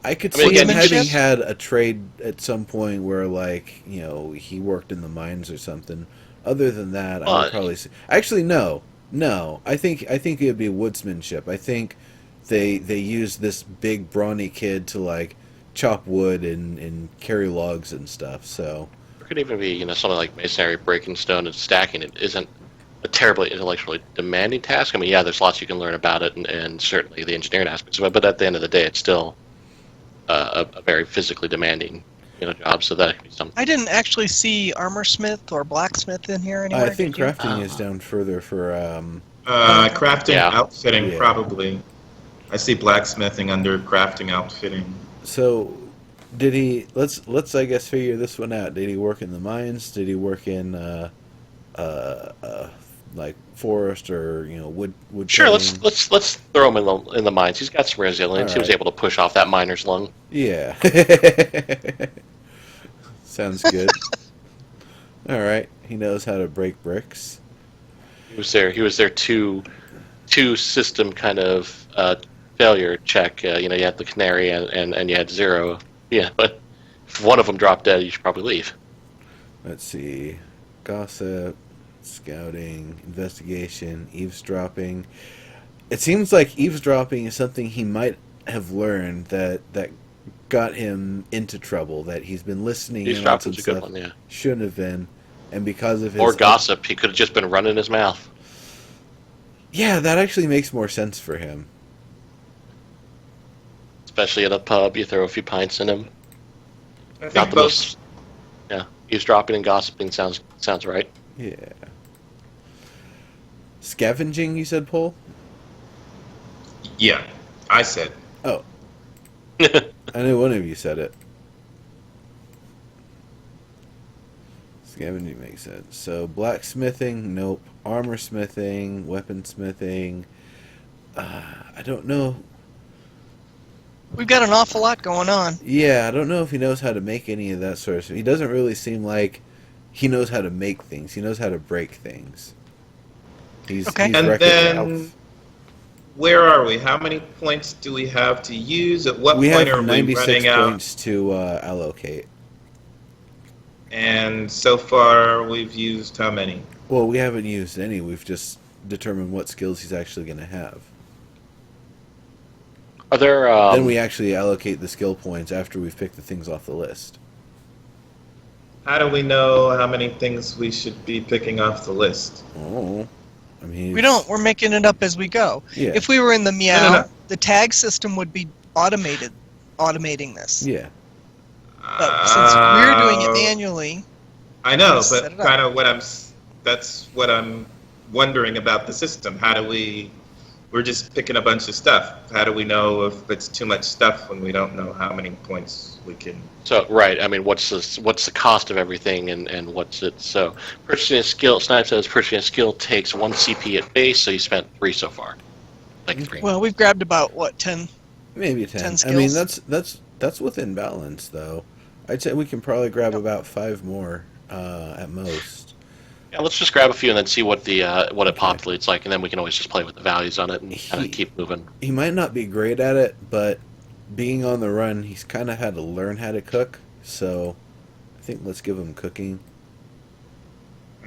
Speaker 2: I could
Speaker 3: I mean,
Speaker 2: see him
Speaker 3: again,
Speaker 2: having
Speaker 4: Woodsmanship?
Speaker 2: had a trade at some point where, like, he worked in the mines or something. Other than that, I would probably say. Actually, no. I think it would be woodsmanship. I think they use this big brawny kid to like chop wood and carry logs and stuff. So
Speaker 3: It could even be, something like masonry, breaking stone, and stacking. It isn't a terribly intellectually demanding task. I mean, yeah, there's lots you can learn about it, and certainly the engineering aspects of it. But at the end of the day, it's still a very physically demanding, job. So that could be something.
Speaker 4: I didn't actually see armor smith or blacksmith in here anywhere.
Speaker 2: I think
Speaker 4: did you?
Speaker 2: crafting is down further for.
Speaker 1: Crafting,
Speaker 3: Yeah.
Speaker 1: outfitting,
Speaker 2: Yeah.
Speaker 1: probably. I see blacksmithing under crafting, outfitting.
Speaker 2: So did he? Let's I guess figure this one out. Did he work in the mines? Did he work in like forest or wood.
Speaker 3: Sure,
Speaker 2: cutting?
Speaker 3: let's throw him in the mines. He's got some resilience. He was
Speaker 2: Alright.
Speaker 3: able to push off that miner's lung.
Speaker 2: Yeah. Sounds good. All right. He knows how to break bricks.
Speaker 3: He was there. He was there two system kind of failure check. You had the canary and you had zero. Yeah, but if one of them dropped dead, you should probably leave.
Speaker 2: Let's see. Gossip, scouting, investigation, eavesdropping. It seems like eavesdropping is something he might have learned that got him into trouble. That he's been listening in on some
Speaker 3: Eavesdropping's a good
Speaker 2: stuff
Speaker 3: one, yeah.
Speaker 2: shouldn't have been, and because of his
Speaker 3: Or gossip, he could have just been running his mouth.
Speaker 2: Yeah, that actually makes more sense for him.
Speaker 3: Especially at a pub, you throw a few pints in him.
Speaker 1: I think
Speaker 3: Not the
Speaker 1: both.
Speaker 3: most. Yeah, eavesdropping and gossiping sounds right.
Speaker 2: Yeah. Scavenging, you said, Paul?
Speaker 1: Yeah, I said.
Speaker 2: Oh. I knew one of you said it. Scavenging makes sense. So, blacksmithing, nope. Armor smithing, weaponsmithing. I don't know.
Speaker 4: We've got an awful lot going on.
Speaker 2: Yeah, I don't know if he knows how to make any of that sort of stuff. He doesn't really seem like he knows how to make things. He knows how to break things. He's
Speaker 4: Okay.
Speaker 1: And
Speaker 2: wrecked it
Speaker 1: then,
Speaker 2: out.
Speaker 1: where are we? How many points do we have to use? At what
Speaker 2: We
Speaker 1: point
Speaker 2: have
Speaker 1: are we
Speaker 2: 96
Speaker 1: running out?
Speaker 2: points to allocate.
Speaker 1: And so far, we've used how many?
Speaker 2: Well, we haven't used any. We've just determined what skills he's actually going to have.
Speaker 3: Are there?
Speaker 2: Then we actually allocate the skill points after we've picked the things off the list.
Speaker 1: How do we know how many things we should be picking off the list?
Speaker 2: Oh, I mean,
Speaker 4: We don't. We're making it up as we go.
Speaker 2: Yeah.
Speaker 4: If we were in the Meow,
Speaker 1: No.
Speaker 4: the tag system would be automating this.
Speaker 2: Yeah.
Speaker 4: But since we're doing it manually,
Speaker 1: I know,
Speaker 4: Just set
Speaker 1: but
Speaker 4: it up.
Speaker 1: kind of that's what I'm wondering about the system. How do we're just picking a bunch of stuff. How do we know if it's too much stuff when we don't know how many points we can?
Speaker 3: So right, I mean, what's the cost of everything, and what's it? So purchasing a skill. Snipe says purchasing a skill takes 1 CP at base, so you spent 3 so far. Like 3.
Speaker 4: well, we've grabbed about, 10?
Speaker 2: Maybe 10.
Speaker 4: 10
Speaker 2: I mean,
Speaker 4: skills?
Speaker 2: that's within balance, though. I'd say we can probably grab about 5 more at most.
Speaker 3: Yeah, let's just grab a few and then see what what it populates like, and then we can always just play with the values on it and kind of keep moving.
Speaker 2: He might not be great at it, but being on the run, he's kind of had to learn how to cook. So I think let's give him cooking.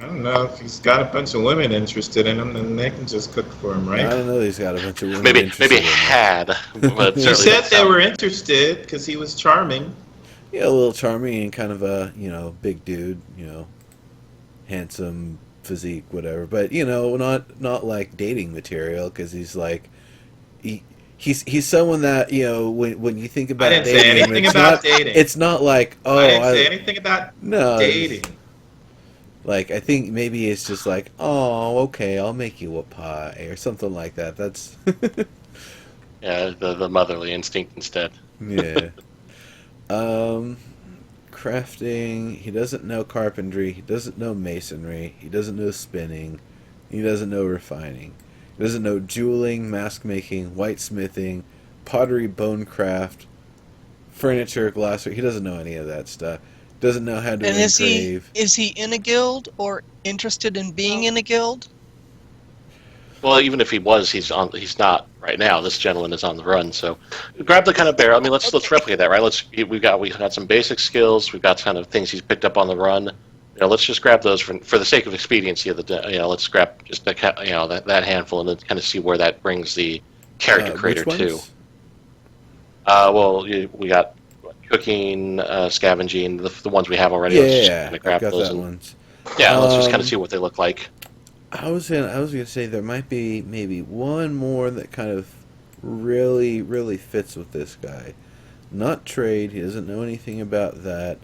Speaker 1: I don't know if he's got a bunch of women interested in him, then they can just cook for him,
Speaker 2: I
Speaker 1: right?
Speaker 2: don't know. He's got a bunch of women
Speaker 3: Maybe
Speaker 2: interested in him.
Speaker 3: had, but
Speaker 1: He
Speaker 3: certainly
Speaker 1: said
Speaker 3: didn't
Speaker 1: they
Speaker 3: sound-
Speaker 1: were interested because he was charming.
Speaker 2: Yeah, a little charming and kind of a big dude, handsome physique, whatever. But not like dating material because he's like he's someone that when you think about
Speaker 1: I didn't say
Speaker 2: dating him,
Speaker 1: anything
Speaker 2: it's
Speaker 1: about
Speaker 2: not,
Speaker 1: dating.
Speaker 2: It's not like
Speaker 1: I didn't say anything about
Speaker 2: no
Speaker 1: dating.
Speaker 2: Like I think maybe it's just like okay, I'll make you a pie or something like that. That's
Speaker 3: yeah, the motherly instinct instead.
Speaker 2: yeah. Crafting. He doesn't know carpentry. He doesn't know masonry. He doesn't know spinning. He doesn't know refining. He doesn't know jeweling, mask making, whitesmithing, pottery, bone craft, furniture, glassware. He doesn't know any of that stuff. Doesn't know how to
Speaker 4: And
Speaker 2: engrave.
Speaker 4: is he in a guild or interested in being in a guild?
Speaker 3: Well, even if he was, he's not right now. This gentleman is on the run, so grab the kind of barrel. I mean, let's replicate that, right? We got some basic skills. We've got kind of things he's picked up on the run. Let's just grab those for the sake of expediency of the let's grab just that handful and then kind of see where that brings the character creator
Speaker 2: which
Speaker 3: to.
Speaker 2: ones?
Speaker 3: We got cooking, scavenging, the ones we have already. Let's just
Speaker 2: Yeah,
Speaker 3: kinda
Speaker 2: I've
Speaker 3: grab
Speaker 2: got
Speaker 3: those
Speaker 2: that
Speaker 3: and-
Speaker 2: ones.
Speaker 3: Yeah, let's just kind of see what they look like.
Speaker 2: I was gonna say there might be maybe one more that kind of really fits with this guy. Not trade. He doesn't know anything about that.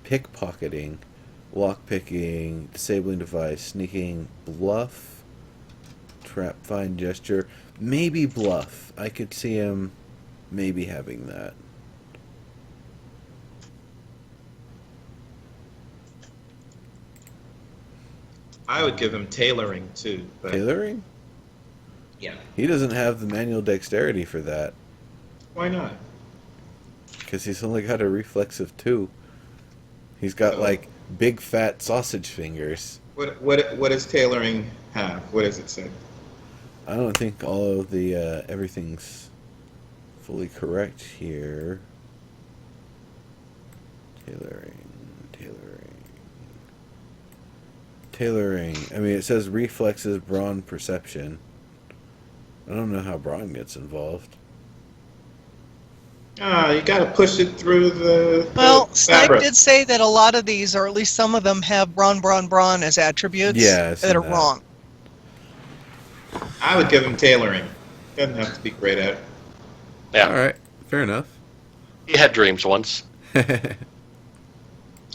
Speaker 2: Pickpocketing, lockpicking, disabling device, sneaking, bluff, trap, fine gesture. Maybe bluff. I could see him maybe having that.
Speaker 1: I would give him tailoring too. But
Speaker 2: Tailoring?
Speaker 1: yeah,
Speaker 2: He doesn't have the manual dexterity for that.
Speaker 1: why not?
Speaker 2: Because he's only got a reflex of 2. He's got,
Speaker 1: Oh.
Speaker 2: like, big fat sausage fingers.
Speaker 1: What does tailoring have? What does it say?
Speaker 2: I don't think all of the, everything's fully correct here. Tailoring. I mean, it says reflexes, brawn, perception. I don't know how brawn gets involved.
Speaker 1: You got to push it through the
Speaker 4: Well, Snipe
Speaker 1: fabric.
Speaker 4: did say that a lot of these, or at least some of them, have brawn as attributes
Speaker 2: Yeah, I've seen
Speaker 4: that are
Speaker 2: that.
Speaker 4: wrong.
Speaker 1: I would give him tailoring. Doesn't have to be great at it.
Speaker 3: Yeah,
Speaker 2: Alright, fair enough.
Speaker 3: he had dreams once.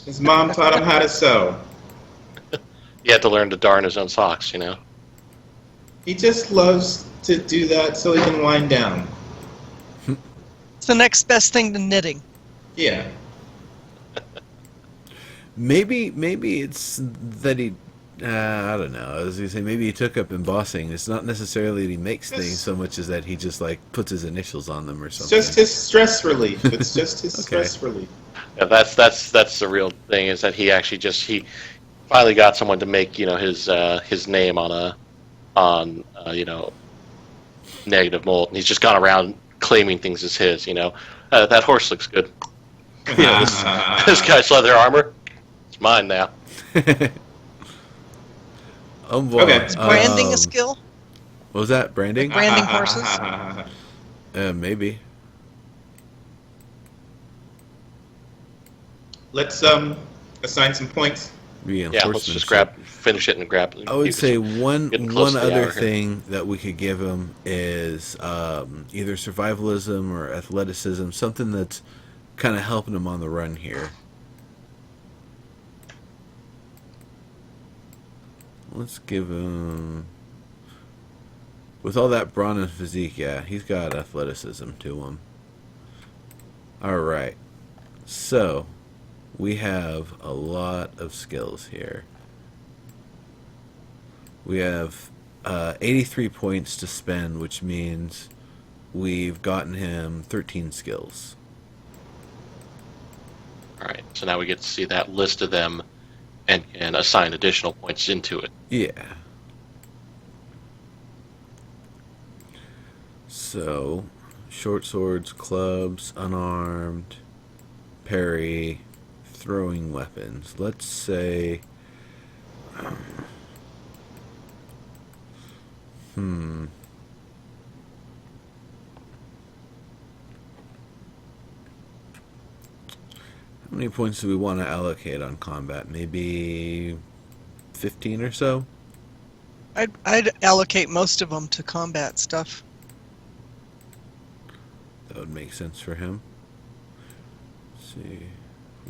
Speaker 1: His mom taught him how to sew.
Speaker 3: He had to learn to darn his own socks, you know.
Speaker 1: He just loves to do that so he can wind down.
Speaker 4: It's the next best thing to knitting.
Speaker 1: Yeah.
Speaker 2: Maybe it's that he, I don't know. I was going to say maybe he took up embossing. It's not necessarily that he makes things so much as that he just like puts his initials on them or
Speaker 1: It's
Speaker 2: something.
Speaker 1: just his stress relief. It's just his
Speaker 2: Okay.
Speaker 1: stress relief.
Speaker 3: Yeah, that's the real thing, is that he actually he finally got someone to make his name on negative mold, and he's just gone around claiming things as his. That horse looks good.
Speaker 2: Yeah,
Speaker 3: This guy's leather armor, it's mine now.
Speaker 2: Oh boy.
Speaker 1: Okay.
Speaker 4: Is branding
Speaker 2: Um,
Speaker 4: a skill?
Speaker 2: What was that? Branding?
Speaker 4: Branding horses?
Speaker 2: Maybe.
Speaker 1: Let's assign some points.
Speaker 3: Yeah, let's
Speaker 2: Reinforcements.
Speaker 3: just finish it and grab.
Speaker 2: I would say one
Speaker 3: getting close to the
Speaker 2: other
Speaker 3: hour here.
Speaker 2: thing that we could give him is either survivalism or athleticism, something that's kind of helping him on the run here. Let's give him, with all that brawn and physique, yeah, he's got athleticism to him. All right, so we have a lot of skills here. We have 83 points to spend, which means we've gotten him 13 skills.
Speaker 3: All right, so now we get to see that list of them and assign additional points into it.
Speaker 2: Yeah. So, short swords, clubs, unarmed, parry, throwing weapons. Let's say... How many points do we want to allocate on combat? Maybe 15 or so?
Speaker 4: I'd allocate most of them to combat stuff.
Speaker 2: That would make sense for him. Let's see.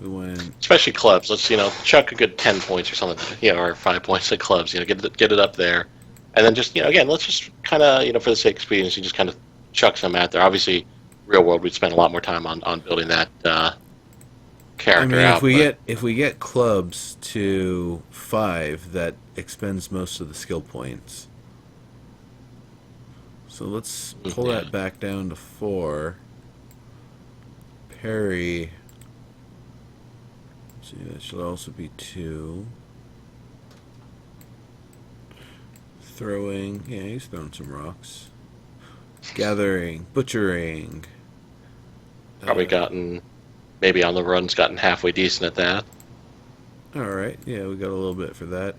Speaker 2: We went...
Speaker 3: Especially clubs. Let's chuck a good 10 points or something, or 5 points at clubs. Get it up there, and then just again, let's just kind of for the sake of expediency, just kind of chuck some out there. Obviously, real world, we'd spend a lot more time on building that character out.
Speaker 2: If we get clubs to 5, that expends most of the skill points. So let's pull that back down to 4. Parry. See, that should also be 2. Throwing. Yeah, he's throwing some rocks. Gathering. Butchering.
Speaker 3: Probably gotten, maybe on the run's gotten halfway decent at that.
Speaker 2: Alright, yeah, we got a little bit for that.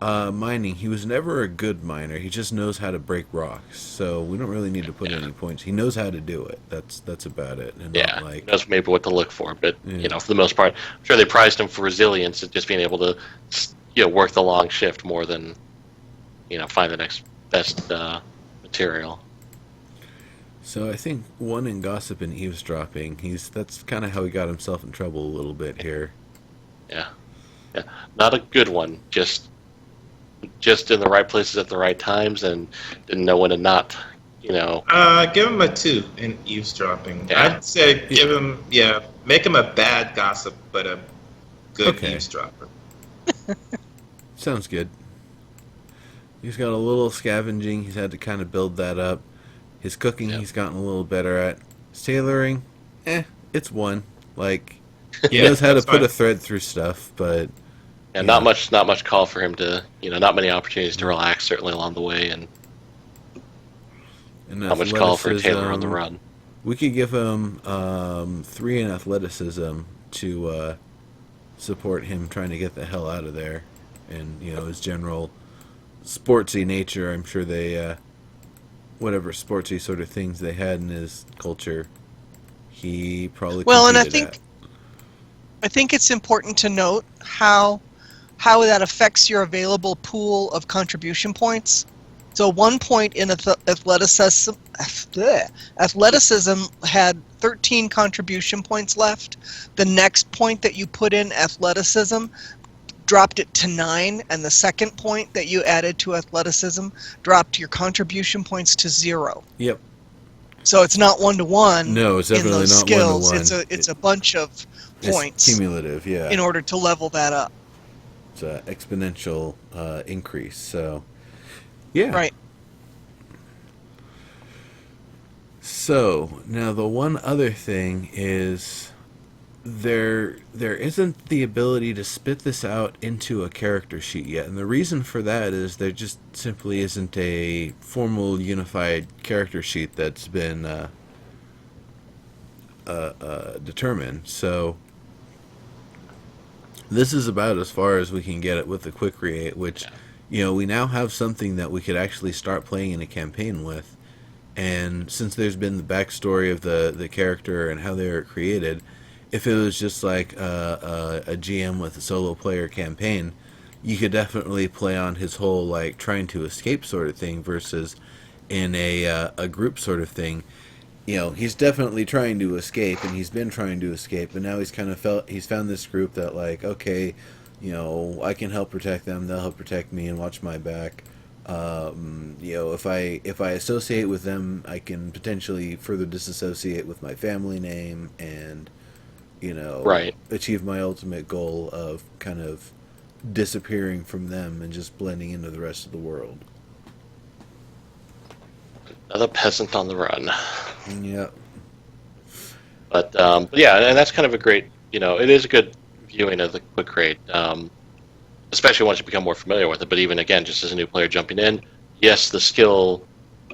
Speaker 2: Mining. He was never a good miner. He just knows how to break rocks. So we don't really need to put any points. He knows how to do it. That's about it. And
Speaker 3: Yeah,
Speaker 2: not
Speaker 3: he knows maybe what to look for, but
Speaker 2: Yeah.
Speaker 3: for the most part, I'm sure they prized him for resilience and just being able to work the long shift more than find the next best material.
Speaker 2: So I think one in gossip and eavesdropping. That's kind of how he got himself in trouble a little bit here.
Speaker 3: Yeah, not a good one. Just in the right places at the right times, and didn't know when to not.
Speaker 1: Give him a 2 in eavesdropping.
Speaker 3: Yeah.
Speaker 1: I'd say make him a bad gossip, but a good
Speaker 2: Okay.
Speaker 1: eavesdropper.
Speaker 2: Sounds good. He's got a little scavenging. He's had to kind of build that up. His cooking,
Speaker 3: Yep.
Speaker 2: he's gotten a little better at. His tailoring, it's one. Like, he
Speaker 1: Yeah,
Speaker 2: knows how to
Speaker 1: that's
Speaker 2: put
Speaker 1: fine.
Speaker 2: a thread through stuff, but
Speaker 3: And
Speaker 2: yeah.
Speaker 3: not much call for him to, not many opportunities to relax certainly along the way, and
Speaker 2: And
Speaker 3: not much call for a tailor on the
Speaker 2: athleticism,
Speaker 3: run.
Speaker 2: we could give him 3 in athleticism to support him trying to get the hell out of there. And, his general sportsy nature, I'm sure they, whatever sportsy sort of things they had in his culture, he probably
Speaker 4: Well, and
Speaker 2: competed at.
Speaker 4: I think it's important to note how that affects your available pool of contribution points. So 1 point in athleticism had 13 contribution points left. The next point that you put in athleticism dropped it to 9, and the second point that you added to athleticism dropped your contribution points to 0.
Speaker 2: Yep.
Speaker 4: So it's not 1-to-1
Speaker 2: No, it's
Speaker 4: in
Speaker 2: definitely
Speaker 4: those
Speaker 2: not
Speaker 4: skills.
Speaker 2: 1-to-1.
Speaker 4: It's a bunch of points
Speaker 2: It's cumulative, yeah.
Speaker 4: in order to level that up.
Speaker 2: It's an exponential increase. So, yeah.
Speaker 4: Right.
Speaker 2: So, now the one other thing is there isn't the ability to spit this out into a character sheet yet. And the reason for that is there just simply isn't a formal unified character sheet that's been determined. So, this is about as far as we can get it with the quick create, which, we now have something that we could actually start playing in a campaign with. And since there's been the backstory of the character and how they were created, if it was just like a GM with a solo player campaign, you could definitely play on his whole like trying to escape sort of thing versus in a group sort of thing. He's definitely trying to escape, and he's been trying to escape, and now he's found this group that like, okay, I can help protect them, they'll help protect me and watch my back. If I associate with them, I can potentially further disassociate with my family name and,
Speaker 3: Right.
Speaker 2: achieve my ultimate goal of kind of disappearing from them and just blending into the rest of the world.
Speaker 3: Another peasant on the run.
Speaker 2: Yep.
Speaker 3: But yeah, and that's kind of a great, it is a good viewing of the quick create, especially once you become more familiar with it. But even again, just as a new player jumping in, yes, the skill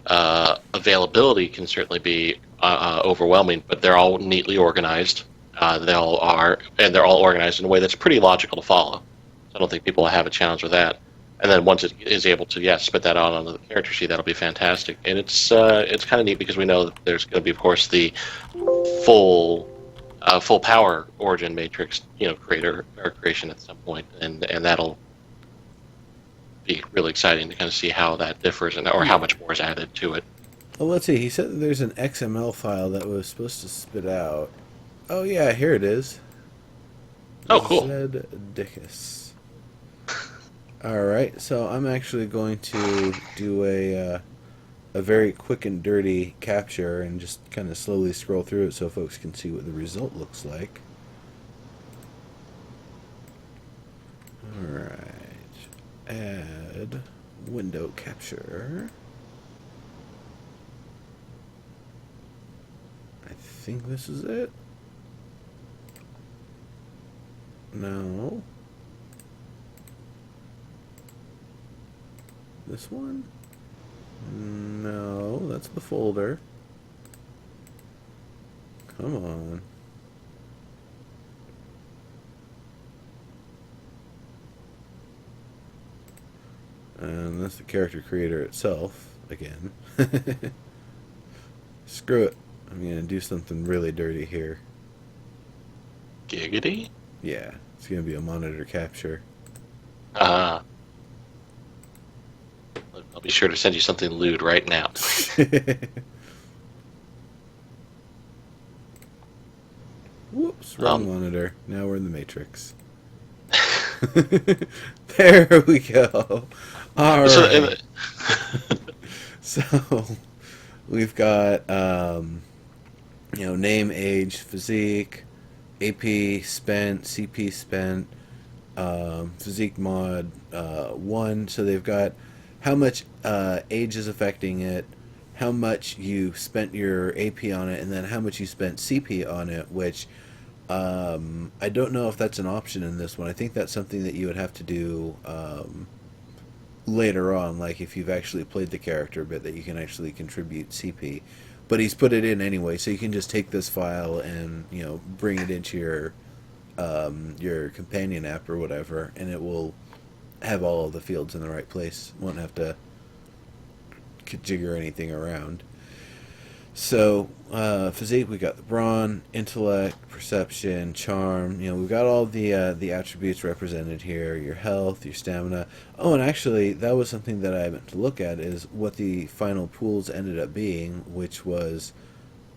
Speaker 3: availability can certainly be overwhelming, but they're all neatly organized. They're all organized in a way that's pretty logical to follow. So I don't think people have a challenge with that. And then once it is able to, spit that out on the character sheet, that'll be fantastic. And it's kind of neat because we know that there's going to be, of course, the full power origin matrix, creation at some point, and that'll be really exciting to kind of see how that differs or how much more is added to it.
Speaker 2: Well, let's see. He said that there's an XML file that was supposed to spit out. Oh yeah, here it is.
Speaker 3: Oh, cool.
Speaker 2: Zed Dickus. All right, so I'm actually going to do a very quick and dirty capture and just kind of slowly scroll through it so folks can see what the result looks like. All right, add window capture. I think this is it. No. This one? No, that's the folder. Come on. And that's the character creator itself, again. Screw it. I'm going to do something really dirty here.
Speaker 3: Giggity?
Speaker 2: Yeah, it's going to be a monitor capture.
Speaker 3: I'll be sure to send you something lewd right now.
Speaker 2: Whoops, wrong monitor. Now we're in the Matrix. There we go. All right. So we've got name, age, physique, AP spent, CP spent, physique mod 1. So they've got how much age is affecting it, how much you spent your AP on it, and then how much you spent CP on it, which I don't know if that's an option in this one. I think that's something that you would have to do later on, like if you've actually played the character a bit, that you can actually contribute CP. But he's put it in anyway, so you can just take this file and bring it into your companion app or whatever, and it will have all of the fields in the right place. Won't have to jigger anything around. So, physique, we got the brawn, intellect, perception, charm. We've got all the attributes represented here. Your health, your stamina. Oh, and actually, that was something that I meant to look at, is what the final pools ended up being, which was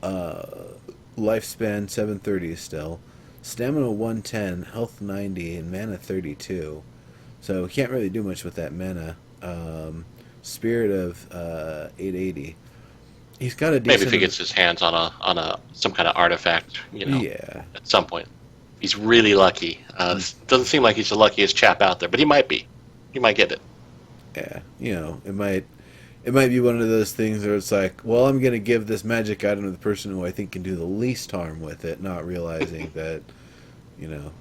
Speaker 2: lifespan 730 still, stamina 110, health 90, and mana 32. So, can't really do much with that mana. Spirit of 880. He's got a decent.
Speaker 3: Maybe if he gets his hands on a some kind of artifact,
Speaker 2: Yeah.
Speaker 3: at some point. He's really lucky. Doesn't seem like he's the luckiest chap out there, but he might be. He might get it.
Speaker 2: Yeah, it might be one of those things where it's like, well, I'm going to give this magic item to the person who I think can do the least harm with it, not realizing that,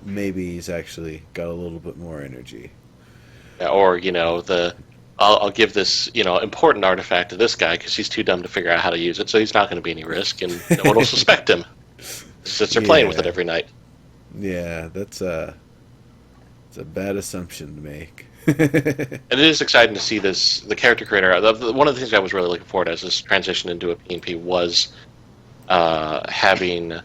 Speaker 2: maybe he's actually got a little bit more energy.
Speaker 3: Yeah, or I'll give this important artifact to this guy because he's too dumb to figure out how to use it, so he's not going to be any risk, and no one will suspect him. Since they're playing with it every night.
Speaker 2: Yeah, it's a bad assumption to make.
Speaker 3: And it is exciting to see the character creator. One of the things I was really looking forward to as this transition into a PnP was having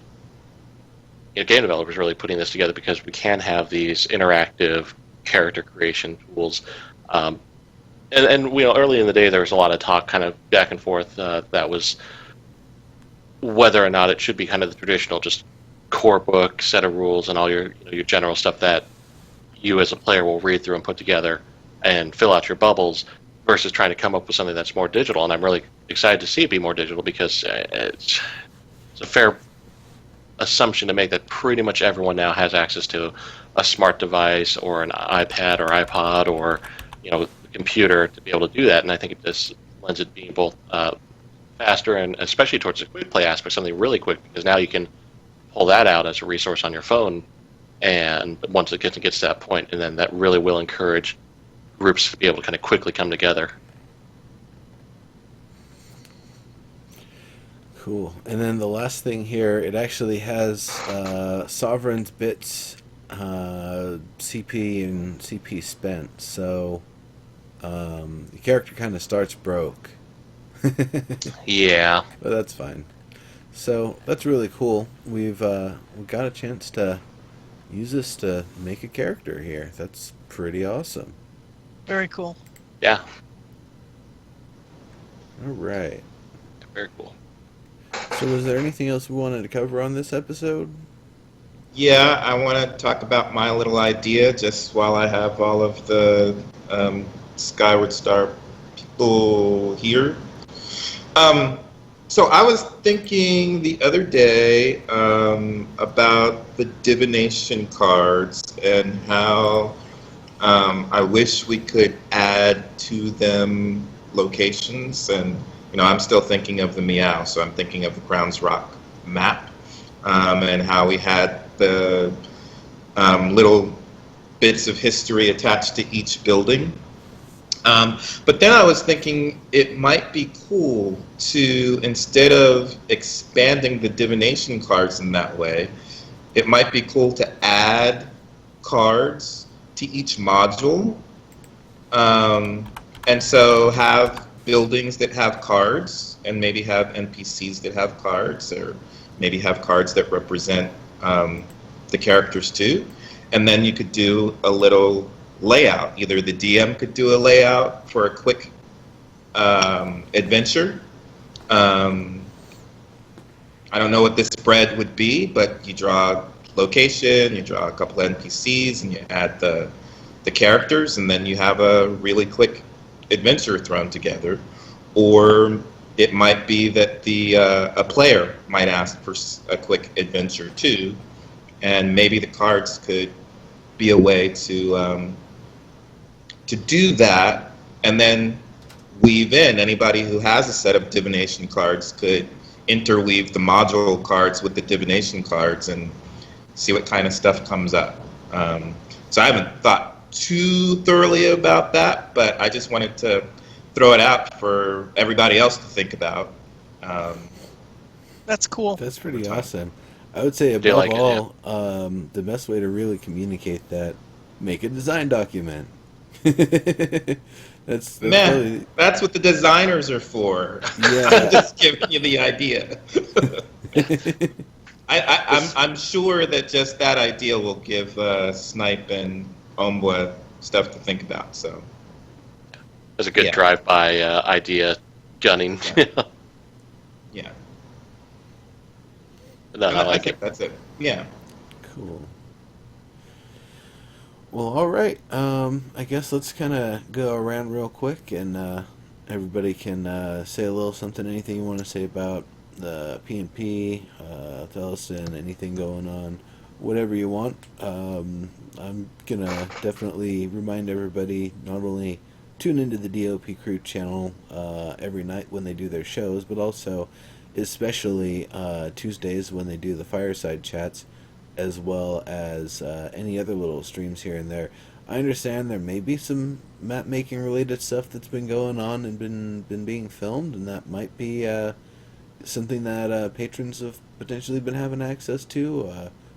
Speaker 3: game developers really putting this together, because we can have these interactive character creation tools. And early in the day there was a lot of talk kind of back and forth that was whether or not it should be kind of the traditional just core book set of rules and all your general stuff that you as a player will read through and put together and fill out your bubbles, versus trying to come up with something that's more digital. And I'm really excited to see it be more digital, because it's a fair assumption to make that pretty much everyone now has access to a smart device or an iPad or iPod or computer to be able to do that, and I think this lends it being both faster and especially towards the quick play aspect, something really quick, because now you can pull that out as a resource on your phone, and once it gets to that point, and then that really will encourage groups to be able to kind of quickly come together.
Speaker 2: Cool. And then the last thing here, it actually has Sovereign's bits, CP and CP spent, so the character kind of starts broke.
Speaker 3: Yeah.
Speaker 2: But that's fine. So that's really cool. We've got a chance to use this to make a character here. That's pretty awesome.
Speaker 4: Very cool.
Speaker 3: Yeah.
Speaker 2: All right.
Speaker 3: Very cool.
Speaker 2: So was there anything else we wanted to cover on this episode?
Speaker 1: Yeah, I want to talk about my little idea just while I have all of the Skyward Star people here. So I was thinking the other day about the divination cards and how I wish we could add to them locations. And I'm still thinking of the Meow, so I'm thinking of the Crowns Rock map, and how we had the little bits of history attached to each building. But then I was thinking it might be cool to, instead of expanding the divination cards in that way, it might be cool to add cards to each module. And so have buildings that have cards, and maybe have NPCs that have cards, or maybe have cards that represent the characters too. And then you could do a little layout. Either the DM could do a layout for a quick adventure. I don't know what this spread would be, but you draw a location, you draw a couple of NPCs, and you add the characters, and then you have a really quick adventure thrown together. Or it might be that a player might ask for a quick adventure too, and maybe the cards could be a way to do that, and then weave in. Anybody who has a set of divination cards could interweave the module cards with the divination cards and see what kind of stuff comes up. So I haven't thought too thoroughly about that, but I just wanted to throw it out for everybody else to think about.
Speaker 4: That's cool.
Speaker 2: That's pretty awesome. I would say
Speaker 3: Do
Speaker 2: above
Speaker 3: like it,
Speaker 2: all, the best way to really communicate that, make a design document. that's
Speaker 1: Man,
Speaker 2: really,
Speaker 1: that's what the designers are for.
Speaker 2: Yeah.
Speaker 1: I'm just giving you the idea. I'm sure that just that idea will give Snipe and Ombwa stuff to think about. So
Speaker 3: There's a good
Speaker 1: Yeah.
Speaker 3: drive-by idea gunning.
Speaker 1: yeah,
Speaker 3: No, I like
Speaker 1: think
Speaker 3: it.
Speaker 1: that's it. Yeah.
Speaker 2: Cool. Well, all right. I guess let's kind of go around real quick, and everybody can say a little something, anything you want to say about the PnP, Theleston, anything going on, whatever you want. I'm gonna definitely remind everybody not only tune into the DOP Crew channel every night when they do their shows, but also especially Tuesdays when they do the fireside chats, as well as any other little streams here and there. I understand there may be some map making related stuff that's been going on and been being filmed, and that might be something that patrons have potentially been having access to.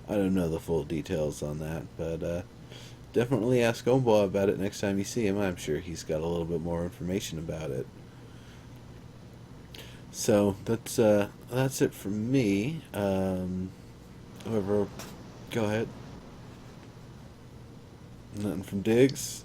Speaker 2: I don't know the full details on that, but definitely ask Ombwa about it next time you see him. I'm sure he's got a little bit more information about it. So that's it from me. Whoever, go ahead. Nothing from Diggs.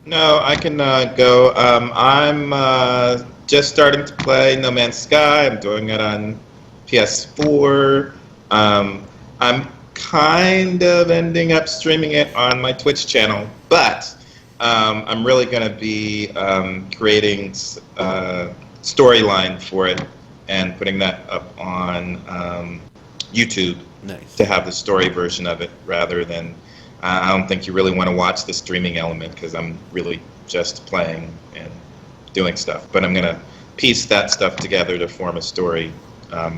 Speaker 1: No, I can go. I'm just starting to play No Man's Sky. I'm doing it on PS4. I'm kind of ending up streaming it on my Twitch channel, but I'm really going to be creating storyline for it and putting that up on YouTube.
Speaker 2: Nice.
Speaker 1: To have the story version of it rather than I don't think you really want to watch the streaming element because I'm really just playing and doing stuff. But I'm going to piece that stuff together to form a story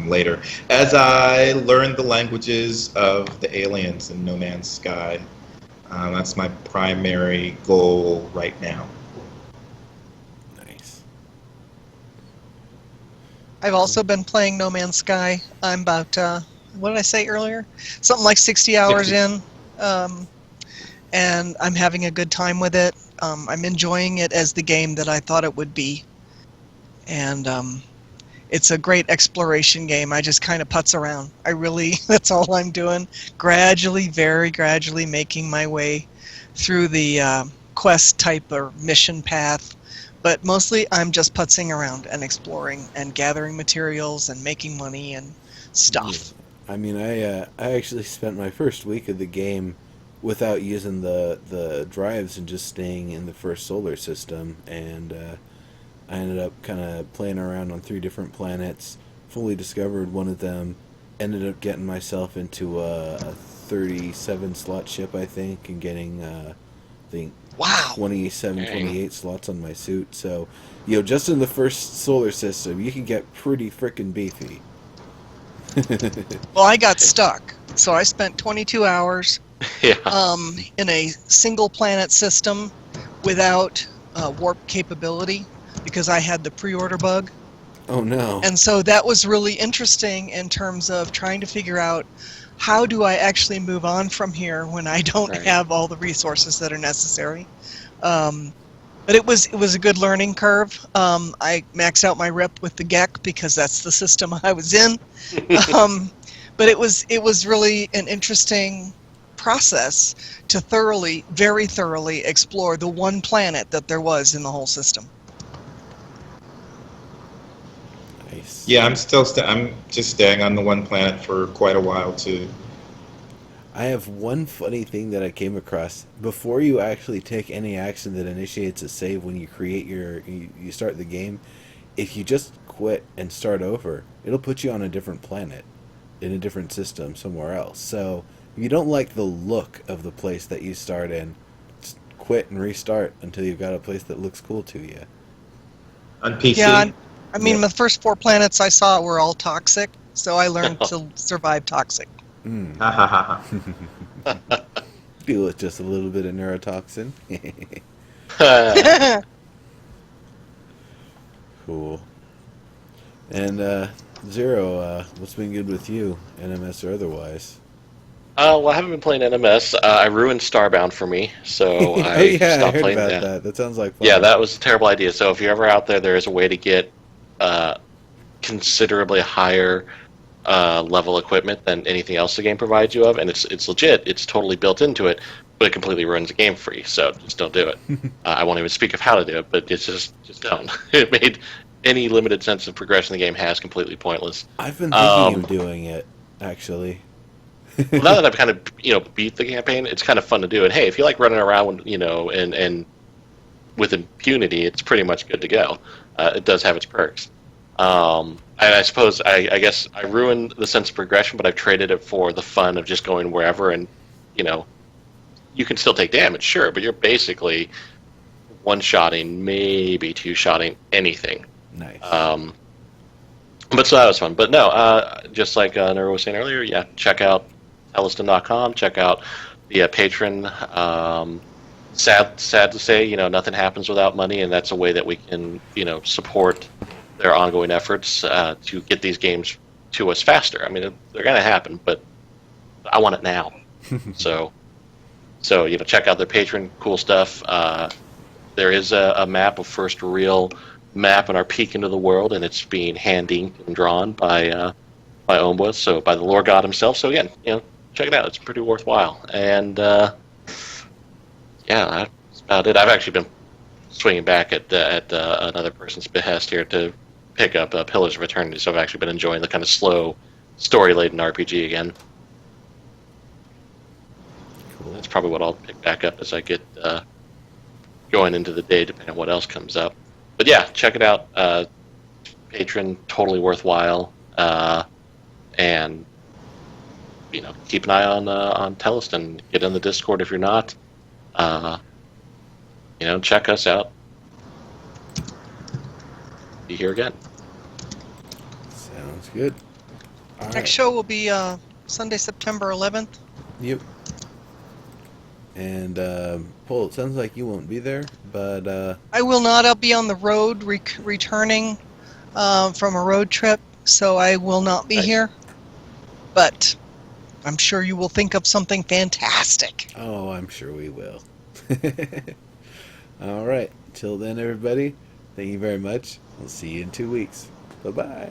Speaker 1: later. As I learn the languages of the aliens in No Man's Sky, that's my primary goal right now.
Speaker 2: Nice.
Speaker 4: I've also been playing No Man's Sky. I'm about, what did I say earlier? Something like 60 hours
Speaker 1: 60.
Speaker 4: in. And I'm having a good time with it. I'm enjoying it as the game that I thought it would be. And it's a great exploration game. I just kind of putz around. That's all I'm doing. Very gradually making my way through the quest type or mission path. But mostly I'm just putzing around and exploring and gathering materials and making money and stuff.
Speaker 2: Yeah. I mean, I actually spent my first week of the game without using the drives and just staying in the first solar system, and I ended up kind of playing around on 3 different planets, fully discovered one of them, ended up getting myself into a 37 slot ship, I think, and getting I think
Speaker 4: Wow.
Speaker 2: 27, 28 slots on my suit. So, just in the first solar system, you can get pretty frickin' beefy.
Speaker 4: Well, I got stuck. So I spent 22 hours
Speaker 3: Yeah.
Speaker 4: in a single planet system without warp capability because I had the pre-order bug.
Speaker 2: Oh no.
Speaker 4: And so that was really interesting in terms of trying to figure out how do I actually move on from here when I don't
Speaker 3: Right.
Speaker 4: have all the resources that are necessary. But it was a good learning curve. I maxed out my rep with the GEC because that's the system I was in. But it was really an interesting process to very thoroughly explore the one planet that there was in the whole system.
Speaker 2: Nice.
Speaker 1: Yeah, I'm just staying on the one planet for quite a while too.
Speaker 2: I have one funny thing that I came across. Before you actually take any action that initiates a save when you create you start the game, if you just quit and start over, it'll put you on a different planet, in a different system somewhere else. So if you don't like the look of the place that you start in, just quit and restart until you've got a place that looks cool to you.
Speaker 1: on PC.
Speaker 4: Yeah, I mean,
Speaker 2: Yep.
Speaker 4: the first 4 planets I saw were all toxic, so I learned to survive toxic.
Speaker 2: Mm.
Speaker 1: Ha ha ha ha.
Speaker 2: Deal with just a little bit of neurotoxin. Cool. And Zero, what's been good with you, NMS or otherwise?
Speaker 3: Well, I haven't been playing NMS. I ruined Starbound for me, so
Speaker 2: Oh
Speaker 3: I
Speaker 2: yeah, I
Speaker 3: stopped
Speaker 2: heard
Speaker 3: playing
Speaker 2: about
Speaker 3: that.
Speaker 2: that. That sounds like fun.
Speaker 3: Yeah, that was a terrible idea. So if you're ever out there, there is a way to get considerably higher level equipment than anything else the game provides you of, and it's legit. It's totally built into it, but it completely ruins the game for you. So just don't do it. I won't even speak of how to do it, but it's just don't. It made any limited sense of progression the game has completely pointless.
Speaker 2: I've been thinking
Speaker 3: Um,
Speaker 2: of doing it, actually.
Speaker 3: well, now that I've kind of beat the campaign, it's kind of fun to do it. Hey, if you like running around, and with impunity, it's pretty much good to go. It does have its perks. And I suppose I guess I ruined the sense of progression, but I've traded it for the fun of just going wherever, and you know you can still take damage, sure, but you're basically one-shotting, maybe two-shotting anything.
Speaker 2: Nice.
Speaker 3: But so that was fun. But no, just like Nero was saying earlier, yeah, check out Theleston.com, check out the patron. Sad to say, nothing happens without money, and that's a way that we can, support their ongoing efforts to get these games to us faster. I mean, they're going to happen, but I want it now. so check out their patron, cool stuff. There is a map, a first real map in our peek into the world, and it's being hand inked and drawn by Ombwa, so by the lore god himself. So again, check it out. It's pretty worthwhile. And yeah, that's about it. I've actually been swinging back at another person's behest here to pick up Pillars of Eternity, so I've actually been enjoying the kind of slow, story-laden RPG again.
Speaker 2: Cool.
Speaker 3: That's probably what I'll pick back up as I get going into the day, depending on what else comes up. But yeah, check it out. Patron, totally worthwhile. And keep an eye on Theleston. Get in the Discord if you're not. Check us out. Be here again.
Speaker 2: Sounds good. All
Speaker 4: Next
Speaker 2: right.
Speaker 4: show will be Sunday, September 11th.
Speaker 2: Yep. And Paul, it sounds like you won't be there, but
Speaker 4: I will not. I'll be on the road returning from a road trip, so I will not be
Speaker 3: Nice.
Speaker 4: here. But I'm sure you will think of something fantastic.
Speaker 2: oh, I'm sure we will. All right. Till then, everybody, thank you very much. We'll see you in 2 weeks. Bye-bye.